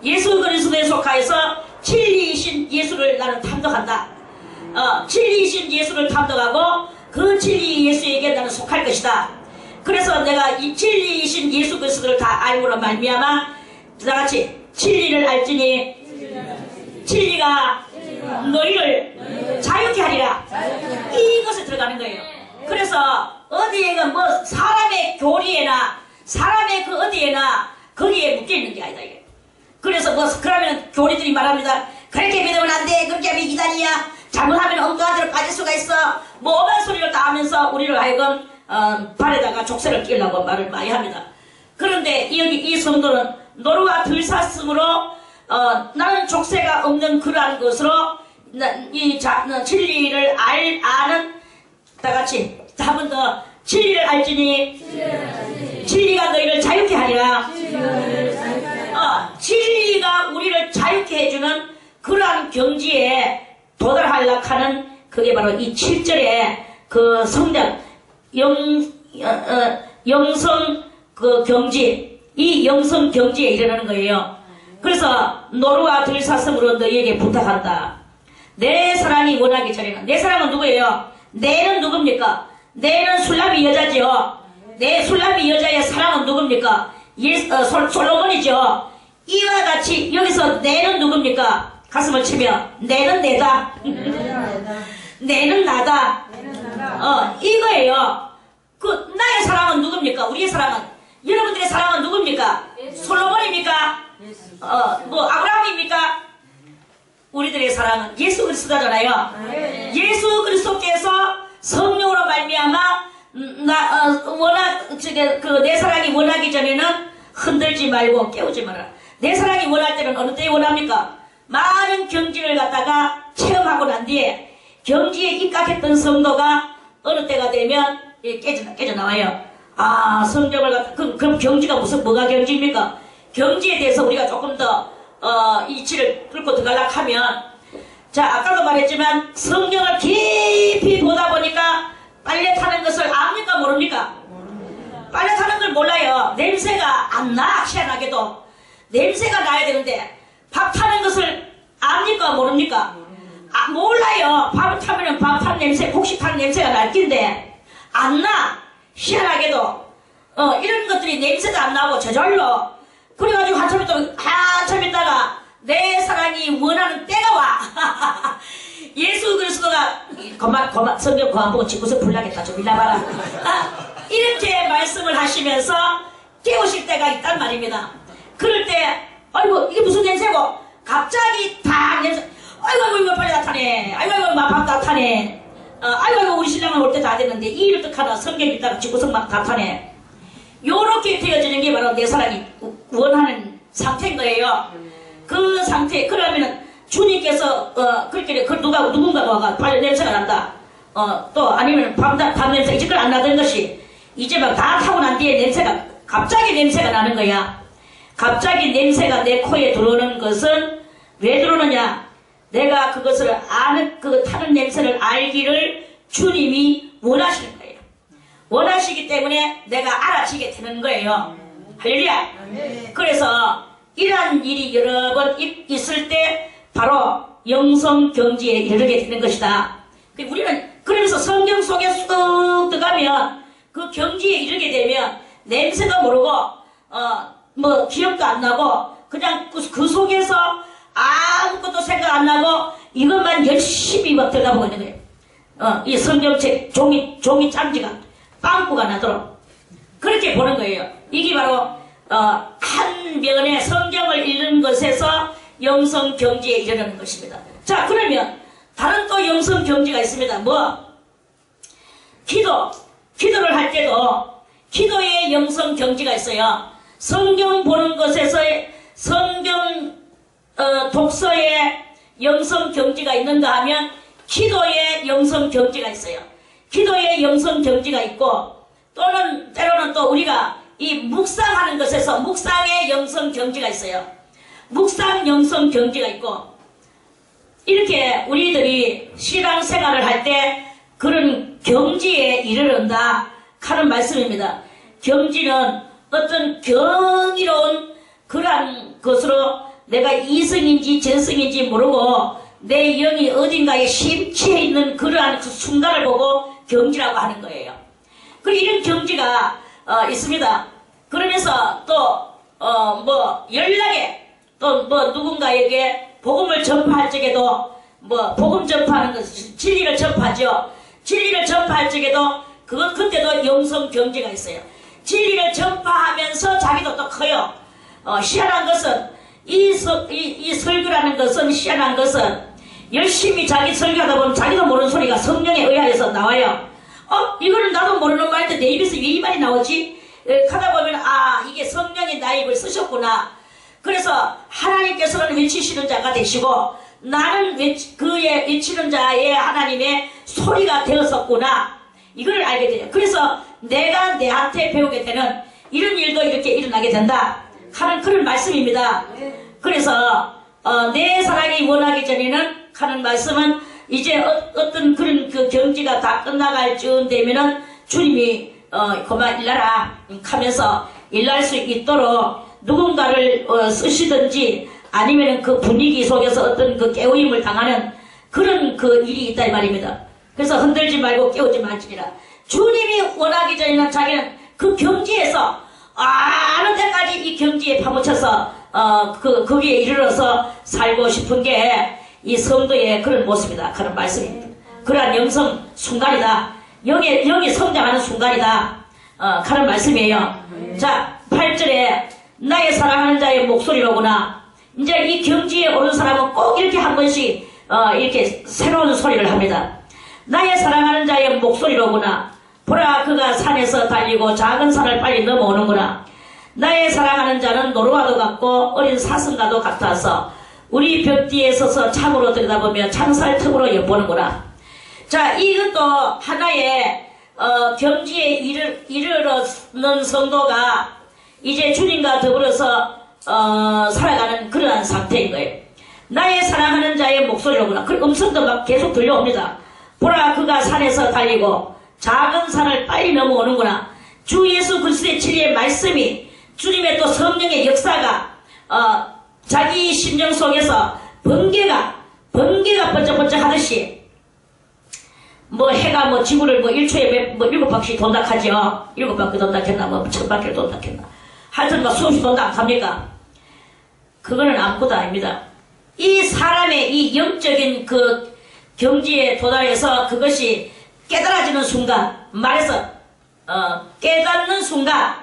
예수 그리스도에 속하여서 진리이신 예수를 나는 탐독한다. 진리이신 예수를 탐독하고 그 진리 예수에게 나는 속할 것이다. 그래서 내가 이 진리이신 예수 그리스도를 다 알므로 말미암아 다같이 진리를 알지니 진리가 너희를 자유케 하리라. 이것에 들어가는 거예요. 그래서 어디에가 뭐 사람의 교리에나 사람의 그 어디에나 거기에 묶여있는 게 아니다 이게. 그래서 뭐 그러면 교리들이 말합니다. 그렇게 믿으면 안 돼, 그렇게 하면 이단이야, 잘못하면 엉뚱한 데로 빠질 수가 있어, 뭐 오만 소리를 다 하면서 우리를 하여금 발에다가 족쇄를 끼려고 말을 많이 합니다. 그런데 여기 이 성도는 노루와 들사슴으로 나는 족쇄가 없는 그러한 것으로 진리를 아는, 다같이 한 번 더, 진리를 알지니 진리가 너희를 자유케 하리라. 진리가 우리를 자유케 해주는 그러한 경지에 도달하려고 하는, 그게 바로 이 7절의 그 성장 영성 그 경지, 이 영성 경지에 이르는 거예요. 그래서 노루와 들사슴으로 너희에게 부탁한다. 내 사랑이 원하기 전에는, 내 사랑은 누구예요? 내는 누굽니까? 내는 술람이 여자지요. 내 술람이 여자의 사랑은 누굽니까? 솔로몬이죠. 이와 같이 여기서 내는 누굽니까? 가슴을 치며 내는 내다. 내는 나다. 이거예요. 그 나의 사랑은 누굽니까? 우리의 사랑은, 여러분들의 사랑은 누굽니까? 솔로몬입니까? 뭐 아브라함입니까? 우리들의 사랑은 예수 그리스도잖아요. 예수 그리스도께서 성령으로 말미암아 내 사랑이 원하기 전에는 흔들지 말고 깨우지 마라. 내 사랑이 원할 때는 어느 때에 원합니까? 많은 경지를 갖다가 체험하고 난 뒤에 경지에 입각했던 성도가 어느 때가 되면 깨져 나와요. 성경을 갖다, 그럼 경지가 뭐가 경지입니까? 경지에 대해서 우리가 조금 더 이치를 뚫고 들어가려고 하면, 자, 아까도 말했지만 성경을 깊이 보다 보니까 빨래 타는 것을 압니까 모릅니까? 빨래 타는 걸 몰라요. 냄새가 안 나. 희한하게도 냄새가 나야 되는데 밥 타는 것을 압니까 모릅니까? 몰라요. 밥을 타면은 밥 탄 냄새, 곡식 탄 냄새가 날 낀데 안 나. 희한하게도 이런 것들이 냄새가 안 나고 저절로. 그래가지고 한참 있다가 내 사랑이 원하는 때가 와. 예수 그리스도가 그만 성경 그만 보고 집구석 불나겠다. 좀 일나봐라. 이렇게 말씀을 하시면서 깨우실 때가 있단 말입니다. 그럴 때 아이고 이게 무슨 냄새고 갑자기 다 냄새. 아이고 이거 빨리 나타내. 아이고 밥 나타내. 아이고 우리 신랑은 올 때 다 됐는데 이 일을 어떡하나. 성경 읽다가 집구석 막 나타내. 요렇게 되어지는 게 바로 내 사랑이 원하는 상태인 거예요. 그 상태. 그러면은 주님께서 그렇게 누군가가 와가 빨리 냄새가 난다. 또 아니면 밤 냄새 이제껏 안 나던 것이 이제 막 다 타고 난 뒤에 냄새가 갑자기 냄새가 나는 거야. 갑자기 냄새가 내 코에 들어오는 것은 왜 들어오느냐? 내가 그것을 아는 그 타는 냄새를 알기를 주님이 원하시는 거예요. 원하시기 때문에 내가 알아지게 되는 거예요. 할렐루야. 그래서 이러한 일이 여러 번 있을 때 바로 영성 경지에 이르게 되는 것이다. 우리는 그러면서 성경 속에 쑥 들어가면 그 경지에 이르게 되면 냄새도 모르고 뭐 기억도 안 나고 그냥 그 속에서 아무것도 생각 안 나고 이것만 열심히 막 들어가보고 있는 거예요. 이 성경책 종이 짱지가 빵꾸가 나도록 그렇게 보는 거예요. 이게 바로 한 면에 성경을 읽는 것에서 영성 경지에 이르는 것입니다. 자, 그러면 다른 또 영성 경지가 있습니다. 뭐 기도를 할 때도 기도의 영성 경지가 있어요. 성경 보는 것에서의 성경 독서의 영성 경지가 있는가 하면 기도의 영성 경지가 있어요. 기도의 영성 경지가 있고 또는 때로는 또 우리가 이 묵상하는 것에서 묵상의 영성 경지가 있어요. 묵상 영성 경지가 있고 이렇게 우리들이 신앙생활을 할 때 그런 경지에 이르른다 하는 말씀입니다. 경지는 어떤 경이로운 그러한 것으로 내가 이성인지 전성인지 모르고 내 영이 어딘가에 심취해 있는 그러한 그 순간을 보고 경지라고 하는 거예요. 그리고 이런 경지가 있습니다. 그러면서 또 뭐 연락에 또 뭐 누군가에게 복음을 전파할 적에도 뭐 복음 전파하는 것 진리를 전파하죠. 진리를 전파할 적에도 그때도 영성 경지가 있어요. 진리를 전파하면서 자기도 또 커요. 희한한 것은 이 설교라는 것은 희한한 것은 열심히 자기 설교하다 보면 자기도 모르는 소리가 성령에 의하여서 나와요. 이거는 나도 모르는 말인데 내 입에서 왜 이 말이 나오지? 하다 보면 이게 성령이 나의 입을 쓰셨구나. 그래서 하나님께서는 외치시는 자가 되시고 나는 그의 외치는 자의 하나님의 소리가 되었었구나. 이걸 알게 돼요. 그래서 내가 내한테 배우게 되는 이런 일도 이렇게 일어나게 된다 하는 그런 말씀입니다. 그래서 내 사랑이 원하기 전에는 하는 말씀은 이제 어떤 그런 그 경지가 다 끝나갈 쯤 되면은 주님이 그만 일나라 하면서 일날 수 있도록 누군가를 쓰시든지 아니면 그 분위기 속에서 어떤 그 깨우임을 당하는 그런 그 일이 있다 이 말입니다. 그래서 흔들지 말고 깨우지 말지니라. 주님이 원하기 전에는 자기는 그 경지에서 아는 데까지 이 경지에 파묻혀서 거기에 이르러서 살고 싶은 게 이 성도의 그런 모습이다. 그런 말씀입니다. 그러한 영성 순간이다. 영이 성장하는 순간이다. 그런 말씀이에요. 자, 8절에 나의 사랑하는 자의 목소리로구나. 이제 이 경지에 오른 사람은 꼭 이렇게 한 번씩 이렇게 새로운 소리를 합니다. 나의 사랑하는 자의 목소리로구나. 보라 그가 산에서 달리고 작은 산을 빨리 넘어오는구나. 나의 사랑하는 자는 노루와도 같고 어린 사슴과도 같아서 우리 벽 뒤에 서서 창으로 들여다보며 창살 틈으로 엿보는구나. 자, 이것도 하나의 경지에 이르는 성도가 이제 주님과 더불어서 살아가는 그러한 상태인 거예요. 나의 사랑하는 자의 목소리로구나. 그 음성도 막 계속 들려옵니다. 보라, 그가 산에서 달리고 작은 산을 빨리 넘어오는구나. 주 예수 그리스도의 진리의 말씀이, 주님의 또 성령의 역사가 자기 심령 속에서 번개가 번쩍번쩍 하듯이, 뭐 해가 뭐 지구를 뭐 1초에 뭐 7바퀴 돈다 하죠. 7바퀴 돈다 했나, 뭐 1000바퀴를 돈다 했나. 하여튼 뭐 수없이 돈다 합니까? 그거는 아무것도 아닙니다. 이 사람의 이 영적인 그 경지에 도달해서 그것이 깨달아지는 순간, 말해서 깨닫는 순간,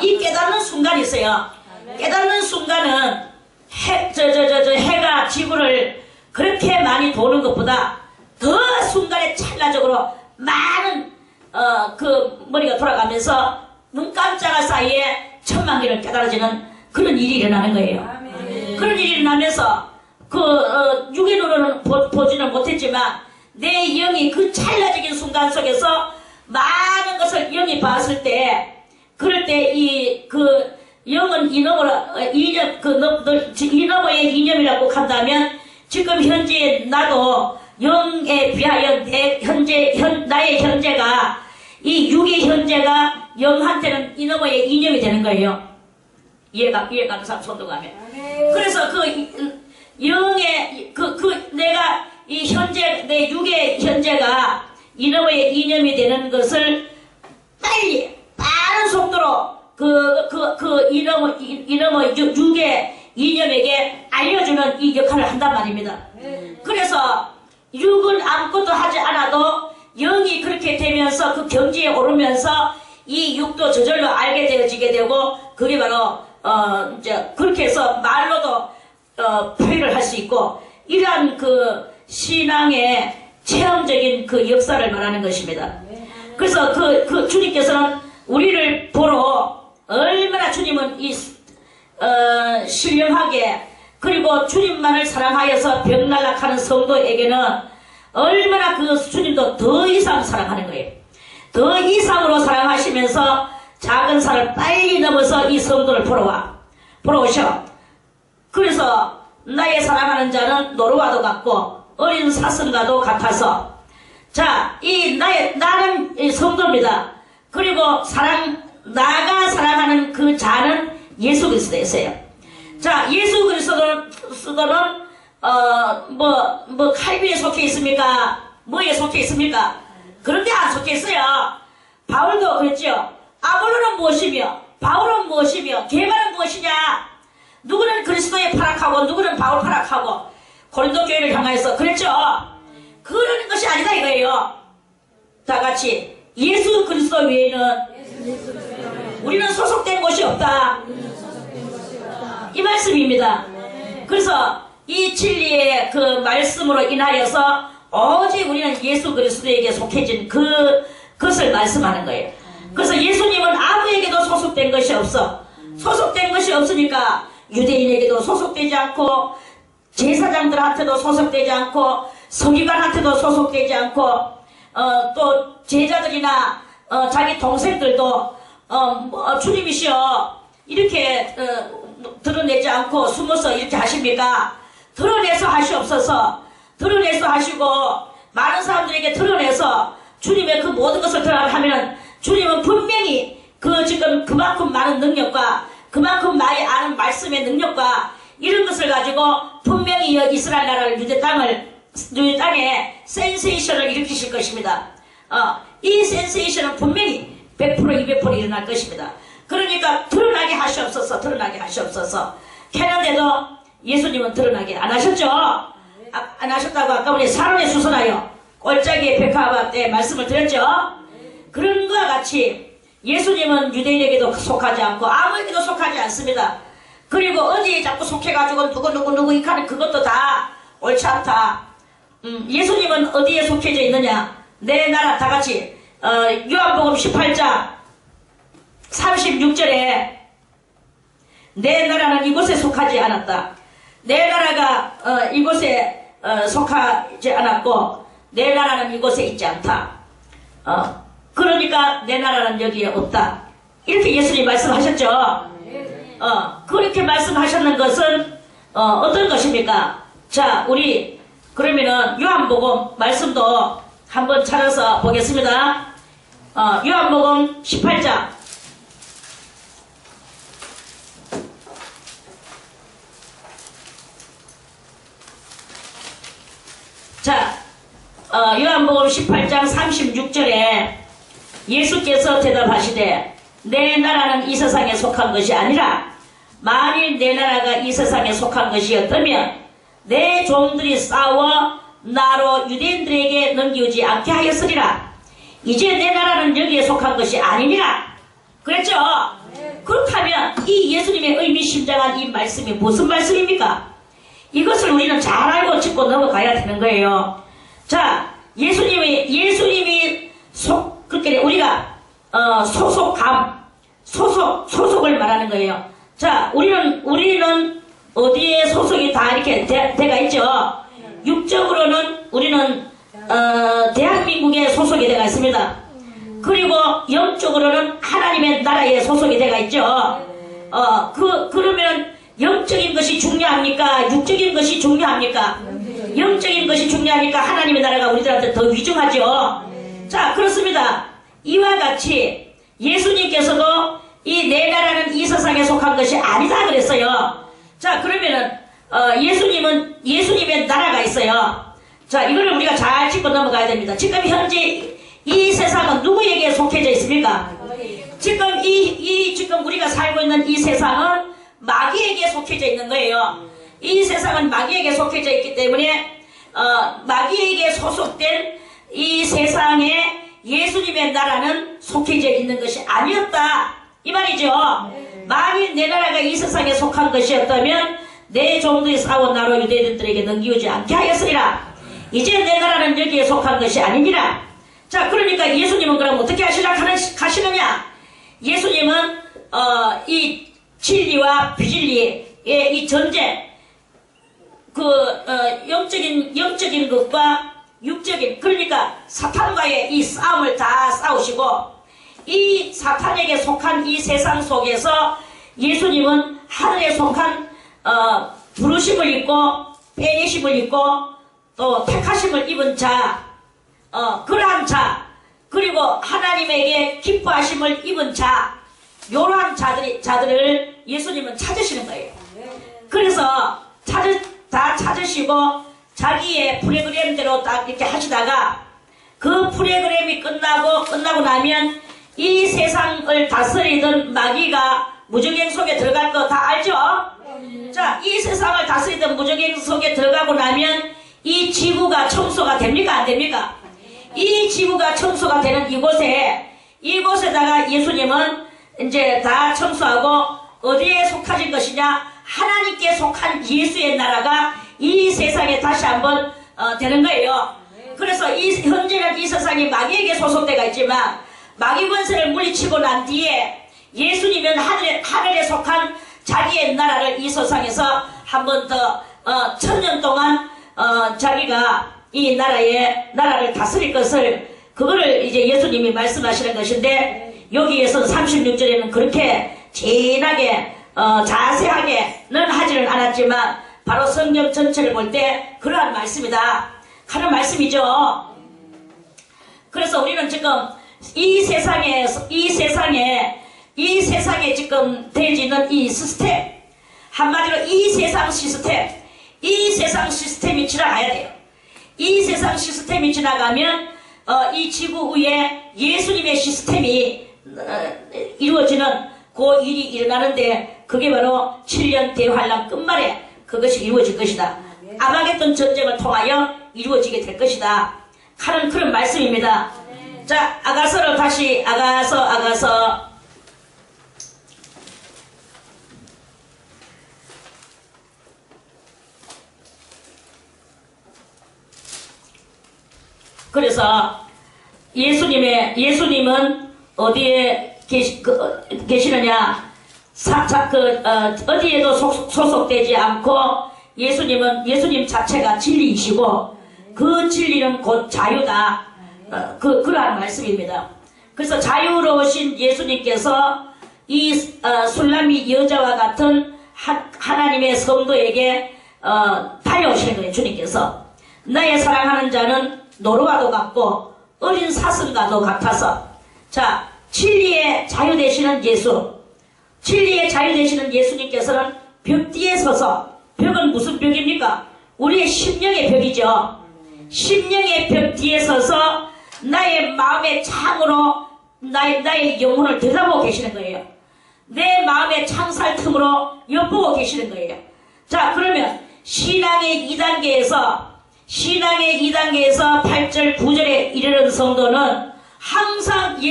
이 깨닫는 순간이 있어요. 깨닫는 순간은 해가 지구를 그렇게 많이 도는 것보다 더 순간에 찰나적으로 많은 그 머리가 돌아가면서 눈 깜짝할 사이에 천만개를 깨달아지는 그런 일이 일어나는 거예요. 그런 일이 일어나면서 육의 눈으로는 보지는 못했지만 내 영이 그 찰나적인 순간 속에서 많은 것을 영이 봤을 때, 그럴 때 그 영은 이너머의 이념이라고 한다면, 지금 현재 나도 영에 비하여 나의 현재가, 이 육의 현재가 영한테는 이너머의 이념이 되는 거예요. 이해가 가는 사람 손도 가면. 그래서 영의 내가 이 현재, 내 육의 현재가 이너머의 이념이 되는 것을 빨리 빠른 속도로 이너머 육의 이념에게 알려주는 이 역할을 한단 말입니다. 그래서 육은 아무것도 하지 않아도 영이 그렇게 되면서 그 경지에 오르면서 이 육도 저절로 알게 되어지게 되고, 그게 바로 이제 그렇게 해서 말로도 표현을 할 수 있고, 이러한 그 신앙의 체험적인 그 역사를 말하는 것입니다. 그래서 그 주님께서는 우리를 보러 얼마나 주님은 신령하게, 그리고 주님만을 사랑하여서 벽날락하는 성도에게는 얼마나 그 주님도 더 이상 사랑하는 거예요. 더 이상으로 사랑하시면서 작은 산을 빨리 넘어서 이 성도를 보러 오셔. 그래서 나의 사랑하는 자는 노루와도 같고 어린 사슴과도 같아서, 자, 나는 이 성도입니다. 그리고 나가 사랑하는 그 자는 예수 그리스도였어요. 자, 예수 그리스도는 칼빈에 속해 있습니까? 뭐에 속해 있습니까? 그런데 안 속해 있어요. 바울도 그랬죠. 아볼로는 무엇이며 바울은 무엇이며 게바는 무엇이냐? 누구는 그리스도의 파락하고 누구는 바울 파락하고, 고린도 교회를 향하여서 그랬죠. 그러는 것이 아니다 이거예요. 다 같이 예수 그리스도 외에는 우리는 소속된 곳이 없다, 이 말씀입니다. 그래서 이 진리의 그 말씀으로 인하여서 오직 우리는 예수 그리스도에게 속해진 그것을 말씀하는 거예요. 그래서 예수님은 아무에게도 소속된 것이 없어. 소속된 것이 없으니까 유대인에게도 소속되지 않고, 제사장들한테도 소속되지 않고, 서기관한테도 소속되지 않고, 또 제자들이나 자기 동생들도 주님이시여 이렇게 드러내지 않고 숨어서 이렇게 하십니까? 드러내서 하시옵소서. 드러내서 하시고 많은 사람들에게 드러내서 주님의 그 모든 것을 드러나면, 주님은 분명히 지금 그만큼 많은 능력과 그만큼 많이 아는 말씀의 능력과 이런 것을 가지고 분명히 이스라엘 나라를 유대 땅에 센세이션을 일으키실 것입니다. 이 센세이션은 분명히 100% 200% 일어날 것입니다. 그러니까 드러나게 하시옵소서, 드러나게 하시옵소서. 캐는데도 예수님은 드러나게 안 하셨죠? 안 하셨다고 아까 우리 사론에 수선하여 꼴짜기의 백화와 때 말씀을 드렸죠? 그런 것과 같이 예수님은 유대인에게도 속하지 않고 아무에게도 속하지 않습니다. 그리고 어디에 자꾸 속해가지고 누구 이카는 그것도 다 옳지 않다. 예수님은 어디에 속해져 있느냐? 내 나라 다 같이 요한복음 18장 36절에 내 나라는 이곳에 속하지 않았다. 내 나라가 이곳에 속하지 않았고 내 나라는 이곳에 있지 않다. 그러니까 내 나라는 여기에 없다. 이렇게 예수님 말씀하셨죠. 그렇게 말씀하셨는 것은 어떤 것입니까? 자, 우리 그러면은 요한복음 말씀도 한번 찾아서 보겠습니다. 요한복음 18장. 자, 요한복음 18장 36절에 예수께서 대답하시되 내 나라는 이 세상에 속한 것이 아니라 만일 내 나라가 이 세상에 속한 것이었다면 내 종들이 싸워 나로 유대인들에게 넘기우지 않게 하였으리라. 이제 내 나라는 여기에 속한 것이 아니니라. 그랬죠? 그렇다면 이 예수님의 의미심장한 이 말씀이 무슨 말씀입니까? 이것을 우리는 잘 알고 짚고 넘어가야 되는 거예요. 자, 예수님이 그렇게 우리가 소속을 말하는 거예요. 자, 우리는 어디에 소속이 다 이렇게 돼가 있죠. 육적으로는 우리는 대한민국에 소속이 돼가 있습니다. 그리고 영적으로는 하나님의 나라에 소속이 돼가 있죠. 그러면 영적인 것이 중요합니까? 육적인 것이 중요합니까? 영적인 것이 중요하니까 하나님의 나라가 우리들한테 더 위중하죠. 자, 그렇습니다. 이와 같이 예수님께서도 이 내 나라는 이 세상에 속한 것이 아니다 그랬어요. 자, 그러면은 예수님은 예수님의 나라가 있어요. 자, 이거를 우리가 잘 짚고 넘어가야 됩니다. 지금 현재 이 세상은 누구에게 속해져 있습니까? 지금 지금 우리가 살고 있는 이 세상은 마귀에게 속해져 있는 거예요. 이 세상은 마귀에게 속해져 있기 때문에 마귀에게 소속된 이 세상에 예수님의 나라는 속해져 있는 것이 아니었다 이 말이죠. 만일 내 나라가 이 세상에 속한 것이었다면 내 종들이 싸워 나로 유대인들에게 넘기우지 않게 하였으리라. 이제 내 나라는 여기에 속한 것이 아니니라. 자, 그러니까 예수님은 그럼 어떻게 하시느냐? 예수님은 이 진리와 비진리의 이 전쟁, 영적인 것과 육적인, 그러니까 사탄과의 이 싸움을 다 싸우시고 이 사탄에게 속한 이 세상 속에서 예수님은 하늘에 속한 부르심을 입고 빼내심을 입고 또 택하심을 입은 자, 그러한 자, 그리고 하나님에게 기뻐하심을 입은 자, 요러한 자들을 예수님은 찾으시는 거예요. 그래서 다 찾으시고 자기의 프로그램대로 딱 이렇게 하시다가 그 프로그램이 끝나고 나면 이 세상을 다스리던 마귀가 무저갱 속에 들어갈 거 다 알죠? 자, 이 세상을 다스리던 무저갱 속에 들어가고 나면 이 지구가 청소가 됩니까? 안 됩니까? 이 지구가 청소가 되는 이곳에다가 예수님은 이제 다 청소하고 어디에 속하신 것이냐? 하나님께 속한 예수의 나라가 이 세상에 다시 한번 되는 거예요. 그래서 현재는 이 세상이 마귀에게 소속되어 있지만 마귀 권세를 물리치고 난 뒤에 예수님은 하늘에 속한 자기의 나라를 이 세상에서 한 번 더 1000년 동안 자기가 이 나라를 다스릴 것을 그거를 이제 예수님이 말씀하시는 것인데 여기에서 36절에는 그렇게 진하게 자세하게는 하지는 않았지만 바로 성경 전체를 볼 때 그러한 말씀이다 하는 말씀이죠. 그래서 우리는 지금 이 세상에 지금 되어지는 이 시스템, 한마디로 이 세상 시스템이 지나가야 돼요. 이 세상 시스템이 지나가면 이 지구 위에 예수님의 시스템이 이루어지는 그 일이 일어나는데 그게 바로 7년 대환란 끝말에 그것이 이루어질 것이다. 아마겟돈 전쟁을 통하여 이루어지게 될 것이다 하는 그런 말씀입니다. 자, 아가서로 다시 아가서 그래서 예수님은 어디에 계시느냐? 어디에도 소속되지 않고 예수님 자체가 진리이시고 그 진리는 곧 자유다. 그러한 말씀입니다. 그래서 자유로우신 예수님께서 술람이 여자와 같은 하나님의 성도에게 달려오시는 거예요. 주님께서 나의 사랑하는 자는 노루와도 같고 어린 사슴과도 같아서, 자, 진리의 자유 되시는 예수, 진리의 자유 되시는 예수님께서는 벽 뒤에 서서, 벽은 무슨 벽입니까? 우리의 심령의 벽이죠. 심령의 벽 뒤에 서서 나의 마음의 창으로 나의 영혼을 들여다보고 계시는 거예요. 내 마음의 창살 틈으로 엿보고 계시는 거예요. 자, 그러면 신앙의 2단계에서 8절 9절에 이르는 성도는 항상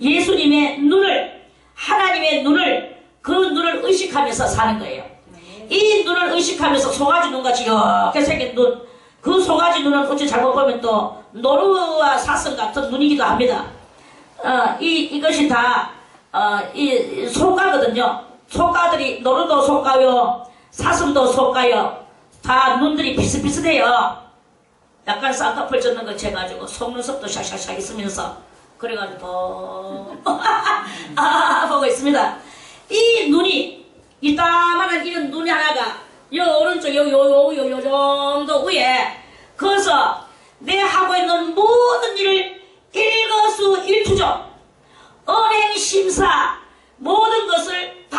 예수님의 눈을, 하나님의 눈을, 그 눈을 의식하면서 사는 거예요. 이 눈을 의식하면서 송아지 눈같이 이렇게 생긴 눈, 그 송아지 눈은 어찌 잘못 보면 또 노루와 사슴 같은 눈이기도 합니다. 이것이 다 이 속가거든요. 속가들이, 노루도 속가요, 사슴도 속가요. 다 눈들이 비슷비슷해요. 약간 쌍꺼풀 젖는 거 재가지고 속눈썹도 샥샥샥 있으면서 그래가지고 보고 있습니다. 이 눈이, 이따만한 이런 눈이 하나가 요 오른쪽 요 정도 위에, 거기서 내 하고 있는 모든 일을 일거수일투족, 언행심사 모든 것을 다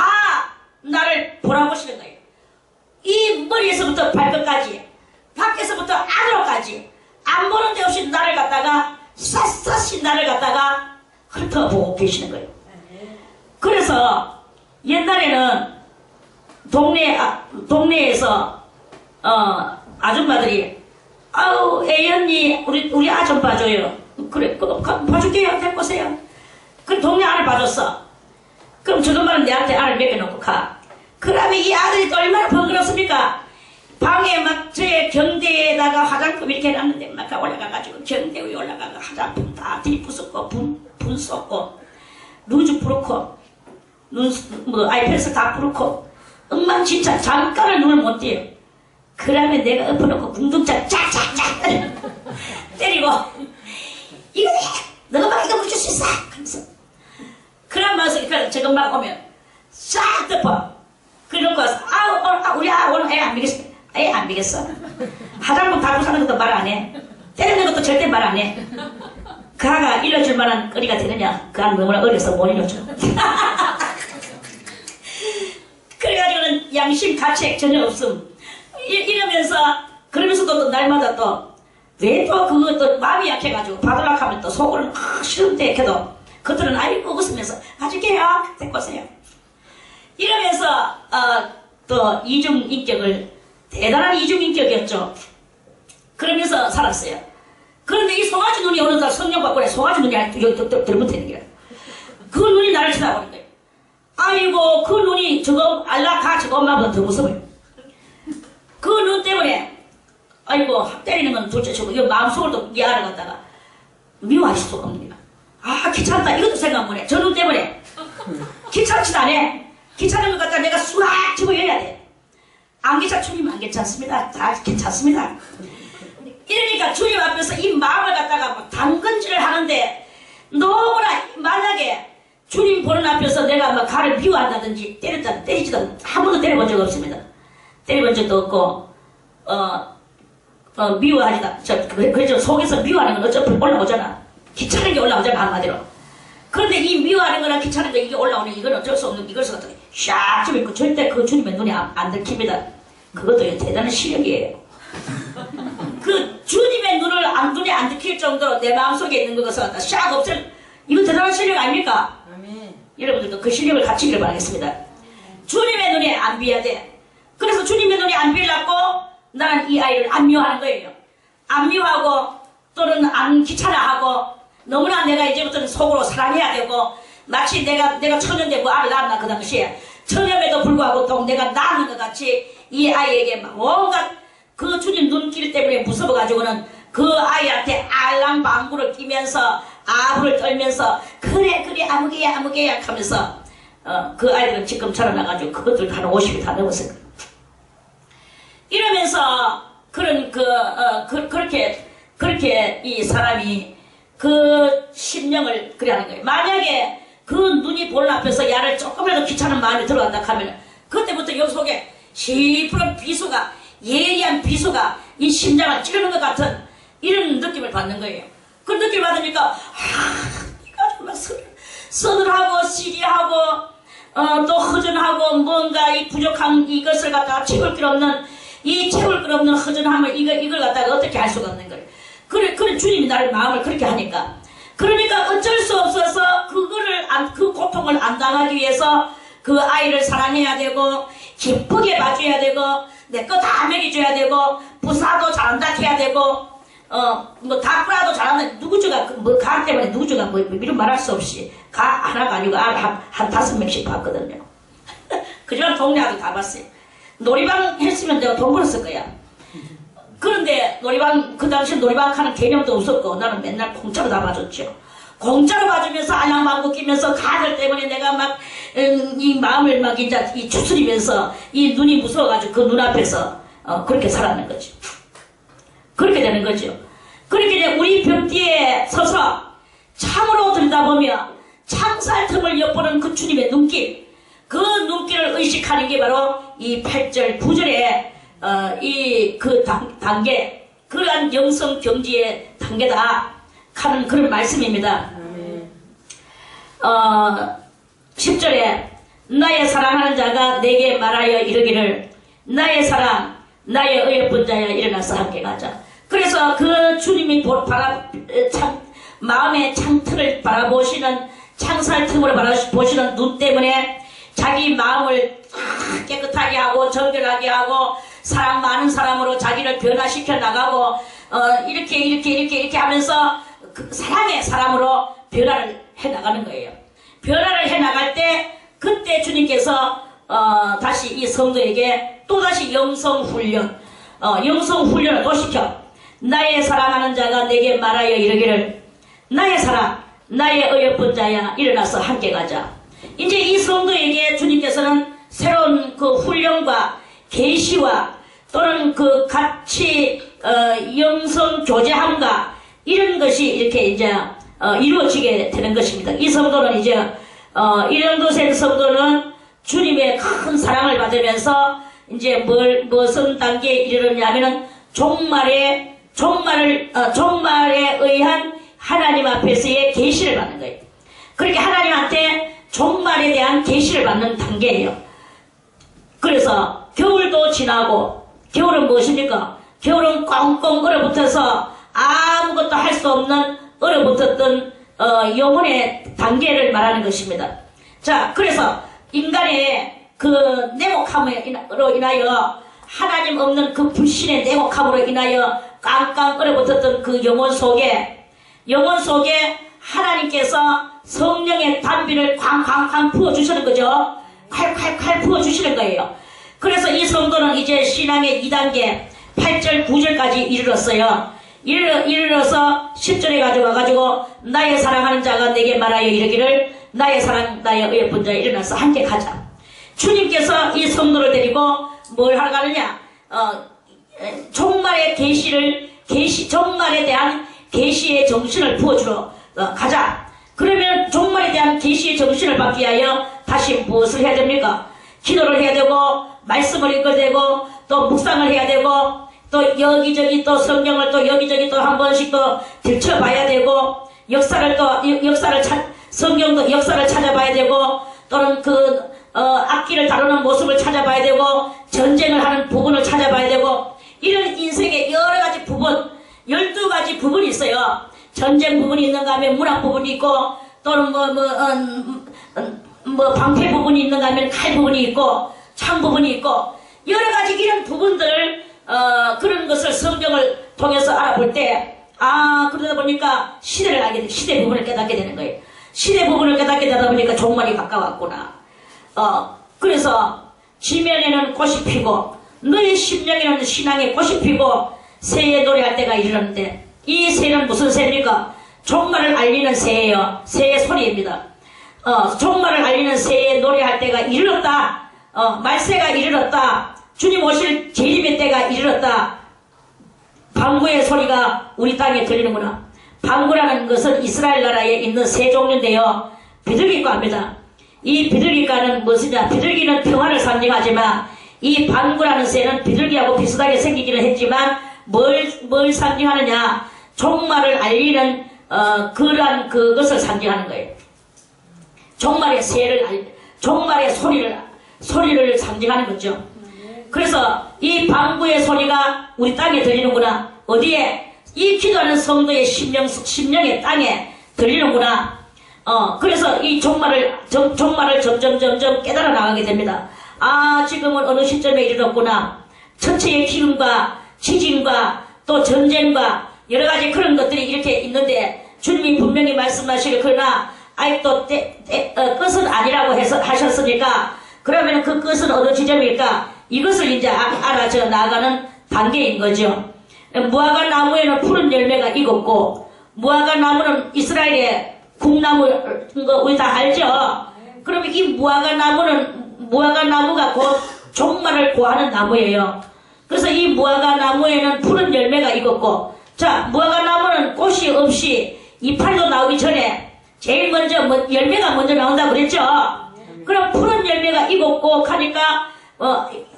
나를 보라보시는 거예요. 이 머리에서부터 발끝까지, 밖에서부터 안으로까지 안 보는 데 없이 나를 갖다가 샅샅이 나를 갖다가 훑어보고 계시는 거예요. 그래서 옛날에는 동네에서 아줌마들이, 아우 애 언니 우리 아좀 봐줘요. 그래, 봐줄게요. 데리고 오세요. 그럼 동네 아를 봐줬어. 그럼 저것만은 내한테 알을 먹여놓고 가. 그러면 이 아들이 또 얼마나 번거롭습니까? 방에 막 제 경대에다가 화장품 이렇게 해놨는데 막 올라가가지고 경대 위에 올라가가 화장품 다 뒤부쉈고 분 쏟고 루즈 부르고 아이패스 다 부르고 엉망진창, 잠깐을 눈을 못 띄요. 그러면 내가 엎어놓고 궁둥짝 짝짝짝 때리고, 이거 해! 너가 막 이거 묻힐 수 있어! 하면서. 그런 맛을 저것만 오면 싹 덮어. 그래놓고 와서, 우리 오늘 애 안 미겠어. 애 안 미겠어. 화장품 다 부사는 것도 말 안 해. 때리는 것도 절대 말 안 해. 그 아가 일러줄 만한 거리가 되느냐? 그 아가 너무나 어려서 못 일러줘. 그래가지고는 양심 가책 전혀 없음. 이러면서, 그러면서도 또 날마다 또, 왜 또 그것도 마음이 약해가지고 받으려고 하면 또 속으로는 싫은데 해도 그들은 아이고 웃으면서 봐줄게요. 데리고 오세요. 이러면서 또 이중인격을, 대단한 이중인격이었죠. 그러면서 살았어요. 그런데 이 송아지 눈이 어느 날 성령 받고 송아지 눈이 여기 들붙어있는 거야. 그 눈이 나를 쳐다보는 거예요. 아이고 그 눈이 저거 알라카 저거 엄마보다 더 무서워요. 그 눈 때문에 아이고 때리는 건 둘째치고 이 마음속으로 이 알을 갖다가 미워할 수가 없는 거야. 아 귀찮다 이것도 생각 못해. 저 눈 때문에 귀찮지도 않아. 귀찮은 것 갖다 내가 쑥 집어여야 돼. 안 주님 안 괜찮습니다. 다 괜찮습니다. 이러니까 주님 앞에서 이 마음을 갖다가 막 당근질을 하는데 너무나, 만약에 주님 보는 앞에서 내가 막 가를 미워한다든지 때리지도 한 번도 때려본 적 없습니다. 때려본 적도 없고 미워하지다. 그래서 속에서 미워하는 건 어차피 올라오잖아. 귀찮은 게 올라오잖아 한마디로. 그런데 이 미워하는 거나 귀찮은 거 이게 올라오는 이건 어쩔 수 없는 이것을 갖다가 샥 좀 있고 절대 그 주님의 눈에 안 들킵니다. 그것도 대단한 실력이에요. 그 주님의 눈에 안 들킬 정도로 내 마음속에 있는 것을 갖다 샥 없앨, 이거 대단한 실력 아닙니까? 아멘. 여러분들도 그 실력을 갖추기를 바라겠습니다. 주님의 눈에 안 비해야 돼. 그래서 주님의 눈에 안 비려고 나는 이 아이를 안 미워하는 거예요. 안 미워하고 또는 안 귀찮아하고 너무나 내가 이제부터는 속으로 사랑해야 되고 마치 내가 처녀인데 뭐 알을 낳았나 그 당시에 처녀임에도 불구하고 또 내가 낳는 것 같이 이 아이에게 막 온갖 그 주님 눈길 때문에 무서워가지고는 그 아이한테 알랑방구를 끼면서 아부를 떨면서 그래 아무개야 하면서 그 아이들은 지금처럼 나가지고 그것들 한 50이 다 넘었어요. 이러면서 그렇게 이 사람이 그 심령을 그래 하는 거예요. 만약에 그 눈이 보는 앞에서 야를 조금이라도 귀찮은 마음이 들어간다 하면 그때부터 여 속에 시퍼런 비수가 예리한 비수가 이 심장을 찌르는 것 같은 이런 느낌을 받는 거예요. 그 느낌을 받으니까 이가 막 서늘하고 시리하고 또 허전하고 뭔가 이 부족한 이것을 갖다가 채울 길 없는 이 채울 길 없는 허전함을 이걸 갖다가 어떻게 할 수가 없는 거예요. 그래 주님이 나를 마음을 그렇게 하니까 그러니까 어쩔 수 없어서 그 고통을 안 당하기 위해서 그 아이를 사랑해야 되고 기쁘게 봐줘야 되고 내 거 다 먹여줘야 되고 부사도 잘한다 해야 되고 뭐 닭부라도 잘한다 누구주가 가 때문에 누구주가 뭐 이런 말할 수 없이 가 하나가 아니고 한 5명씩 봤거든요. 그지만 동네 아들 다 봤어요. 놀이방 했으면 내가 돈 벌었을 거야. 그런데 놀이방 그 당시 놀이방 하는 개념도 없었고 나는 맨날 공짜로 다 봐줬죠. 공짜로 봐주면서 안양방구 끼면서 가들 때문에 내가 막 이 마음을 막 이제 이 추스리면서 이 눈이 무서워가지고 그 눈앞에서 그렇게 살았는 거죠. 그렇게 되는 거죠. 그렇게 이제 우리 벽뒤에 서서 참으로 들여다보며 창살 틈을 엿보는 그 주님의 눈길, 그 눈길을 의식하는 게 바로 이 8절 9절에 이 그 단계, 그러한 영성 경지의 단계다 하는 그런 말씀입니다. 10절에 나의 사랑하는 자가 내게 말하여 이르기를 나의 사랑 나의 어여쁜 자야 일어나서 함께 가자. 그래서 그 주님이 마음의 창틀을 바라보시는 창살 틈으로 바라보시는 눈 때문에 자기 마음을 깨끗하게 하고 정결하게 하고 사랑 많은 사람으로 자기를 변화시켜 나가고 이렇게 하면서 그 사랑의 사람으로 변화를 해 나가는 거예요. 변화를 해 나갈 때 그때 주님께서 다시 이 성도에게 또다시 영성훈련을 또 시켜 나의 사랑하는 자가 내게 말하여 이르기를 나의 사랑 나의 어여쁜 자야 일어나서 함께 가자. 이제 이 성도에게 주님께서는 새로운 그 훈련과 계시와 또는 그 같이 영성 교제함과 이런 것이 이렇게 이제 이루어지게 되는 것입니다. 이 성도는 이제 이 정도 된 성도는 주님의 큰 사랑을 받으면서 이제 무슨 단계에 이르느냐면은 종말에 의한 하나님 앞에서의 계시를 받는 거예요. 그렇게 하나님한테 종말에 대한 계시를 받는 단계예요. 그래서 겨울도 지나고 겨울은 무엇입니까? 겨울은 꽁꽁 얼어붙어서 아무것도 할 수 없는 얼어붙었던 영혼의 단계를 말하는 것입니다. 자, 그래서 인간의 그 냉혹함으로 인하여 하나님 없는 그 불신의 냉혹함으로 인하여 깡깡 얼어붙었던 그 영혼 속에 하나님께서 성령의 단비를 쾅쾅쾅 부어주시는 거죠. 칼칼칼 부어주시는 거예요. 그래서 이 성도는 이제 신앙의 2단계 8절 9절까지 이르렀어요. 이르러서 10절에 가져와가지고 나의 사랑하는 자가 내게 말하여 이르기를 나의 사랑 나의 어여쁜 자에 일어나서 함께 가자. 주님께서 이 성도를 데리고 뭘 하러 가느냐? 종말의 종말에 대한 계시의 정신을 부어주러 가자. 그러면 종말에 대한 계시의 정신을 받기 위하여 다시 무엇을 해야 됩니까? 기도를 해야 되고 말씀을 읽어야 되고 또 묵상을 해야 되고 또 여기저기 또 성경을 또 여기저기 또 한 번씩 또 들춰봐야 되고 성경도 역사를 찾아봐야 되고 또는 악기를 다루는 모습을 찾아봐야 되고 전쟁을 하는 부분을 찾아봐야 되고 이런 인생의 여러 가지 부분 12가지 부분이 있어요. 전쟁 부분이 있는가 하면 문학 부분이 있고 또는 방패 부분이 있는가 하면 칼 부분이 있고 창 부분이 있고 여러 가지 이런 부분들 그런 것을 성경을 통해서 알아볼 때 그러다 보니까 시대 부분을 깨닫게 되는 거예요. 시대 부분을 깨닫게 되다 보니까 종말이 가까웠구나. 그래서 지면에는 꽃이 피고 너의 심령에는 신앙의 꽃이 피고 새해 노래할 때가 이르렀는데 이 새는 무슨 새입니까? 종말을 알리는 새예요. 새의 소리입니다. 종말을 알리는 새의 노래할 때가 이르렀다. 말세가 이르렀다. 주님 오실 재림의 때가 이르렀다. 방구의 소리가 우리 땅에 들리는구나. 방구라는 것은 이스라엘 나라에 있는 새 종류인데요. 비둘기과 합니다. 이 비둘기과는 무엇이냐? 비둘기는 평화를 상징하지만 이 방구라는 새는 비둘기하고 비슷하게 생기기는 했지만 뭘 상징하느냐? 종말을 알리는 그러한 그것을 상징하는 거예요. 종말의 종말의 소리를 상징하는 거죠. 그래서 이 방구의 소리가 우리 땅에 들리는구나. 어디에? 이 기도하는 성도의 심령의 땅에 들리는구나. 그래서 이 종말을 점점 깨달아 나가게 됩니다. 아, 지금은 어느 시점에 이르렀구나. 천체의 기운과 지진과 또 전쟁과 여러 가지 그런 것들이 이렇게 있는데 주님이 분명히 말씀하시길 그러나 아직도 끝은 아니라고 하셨으니까 그러면 그 끝은 어느 지점일까? 이것을 이제 알아져 나가는 단계인 거죠. 무화과 나무에는 푸른 열매가 익었고 무화과 나무는 이스라엘의 국나무인 거 우리 다 알죠? 그러면 이 무화과 나무가 곧 종말을 고하는 나무예요. 그래서 이 무화과 나무에는 푸른 열매가 익었고, 자, 무화과 나무는 꽃이 없이 이파리도 나오기 전에 제일 먼저 열매가 먼저 나온다고 그랬죠? 그럼 푸른 열매가 익었고 하니까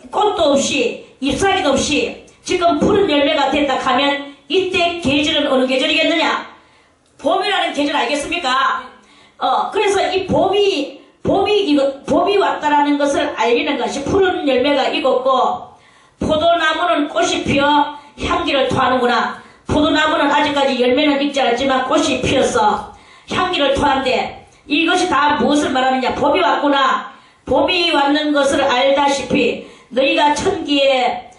꽃도 없이 잎사귀도 없이 지금 푸른 열매가 됐다 하면 이때 계절은 어느 계절이겠느냐? 봄이라는 계절 알겠습니까? 그래서 이 봄이 왔다라는 것을 알리는 것이 푸른 열매가 익었고, 포도나무는 꽃이 피어 향기를 토하는구나. 포도나무는 아직까지 열매는 익지 않았지만 꽃이 피었어. 향기를 토한데, 이것이 다 무엇을 말하느냐? 봄이 왔구나. 봄이 왔는 것을 알다시피, 너희가 천기에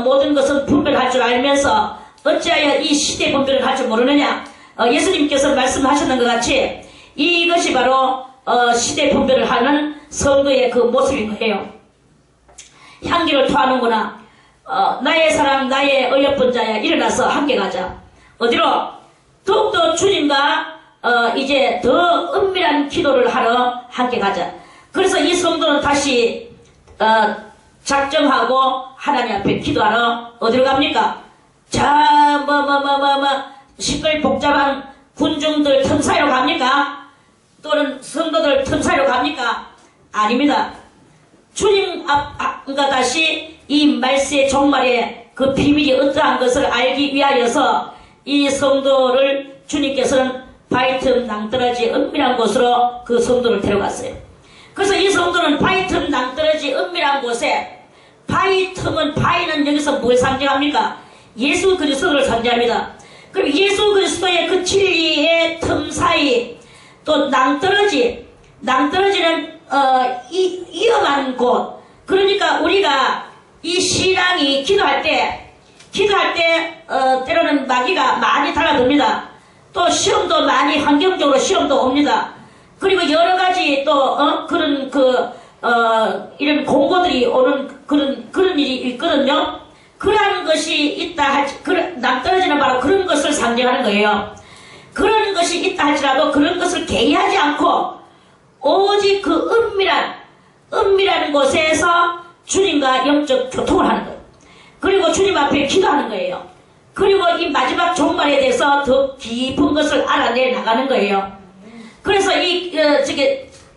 모든 것은 분별할 줄 알면서, 어찌하여 이 시대 분별을 할 줄 모르느냐? 예수님께서 말씀하셨는 것 같이, 이것이 바로 시대 분별을 하는 성도의 그 모습인 거예요. 향기를 토하는구나. 나의 사랑 나의 어여쁜 자야 일어나서 함께 가자. 어디로? 더욱더 주님과 이제 더 은밀한 기도를 하러 함께 가자. 그래서 이 성도는 다시 작정하고 하나님 앞에 기도하러 어디로 갑니까? 자, 시끌 복잡한 군중들 틈 사이로 갑니까? 또는 성도들 틈 사이로 갑니까? 아닙니다. 주님 앞과 다시 이 말세의 종말의 그 비밀이 어떠한 것을 알기 위하여서 이 성도를 주님께서는 바위 틈 낭떠러지 은밀한 곳으로 그 성도를 데려갔어요. 그래서 이 성도는 바위 틈 낭떠러지 은밀한 곳에 바위는 여기서 뭘 상징합니까? 예수 그리스도를 상징합니다. 그럼 예수 그리스도의 그 진리의 틈 사이 또 낭떠러지는 위험한 곳. 그러니까 우리가 이 신앙이 기도할 때 때로는 마귀가 많이 달라듭니다. 또 시험도 많이 환경적으로 시험도 옵니다. 그리고 여러 가지 또 그런 이런 공고들이 오는 그런 일이 있거든요. 그러한 것이 있다 낭떠러지는 바로 그런 것을 상징하는 거예요. 그런 것이 있다 할지라도 그런 것을 개의하지 않고 오직 그 은밀한 곳에서 주님과 영적 교통을 하는 거예요. 그리고 주님 앞에 기도하는 거예요. 그리고 이 마지막 종말에 대해서 더 깊은 것을 알아내 나가는 거예요. 그래서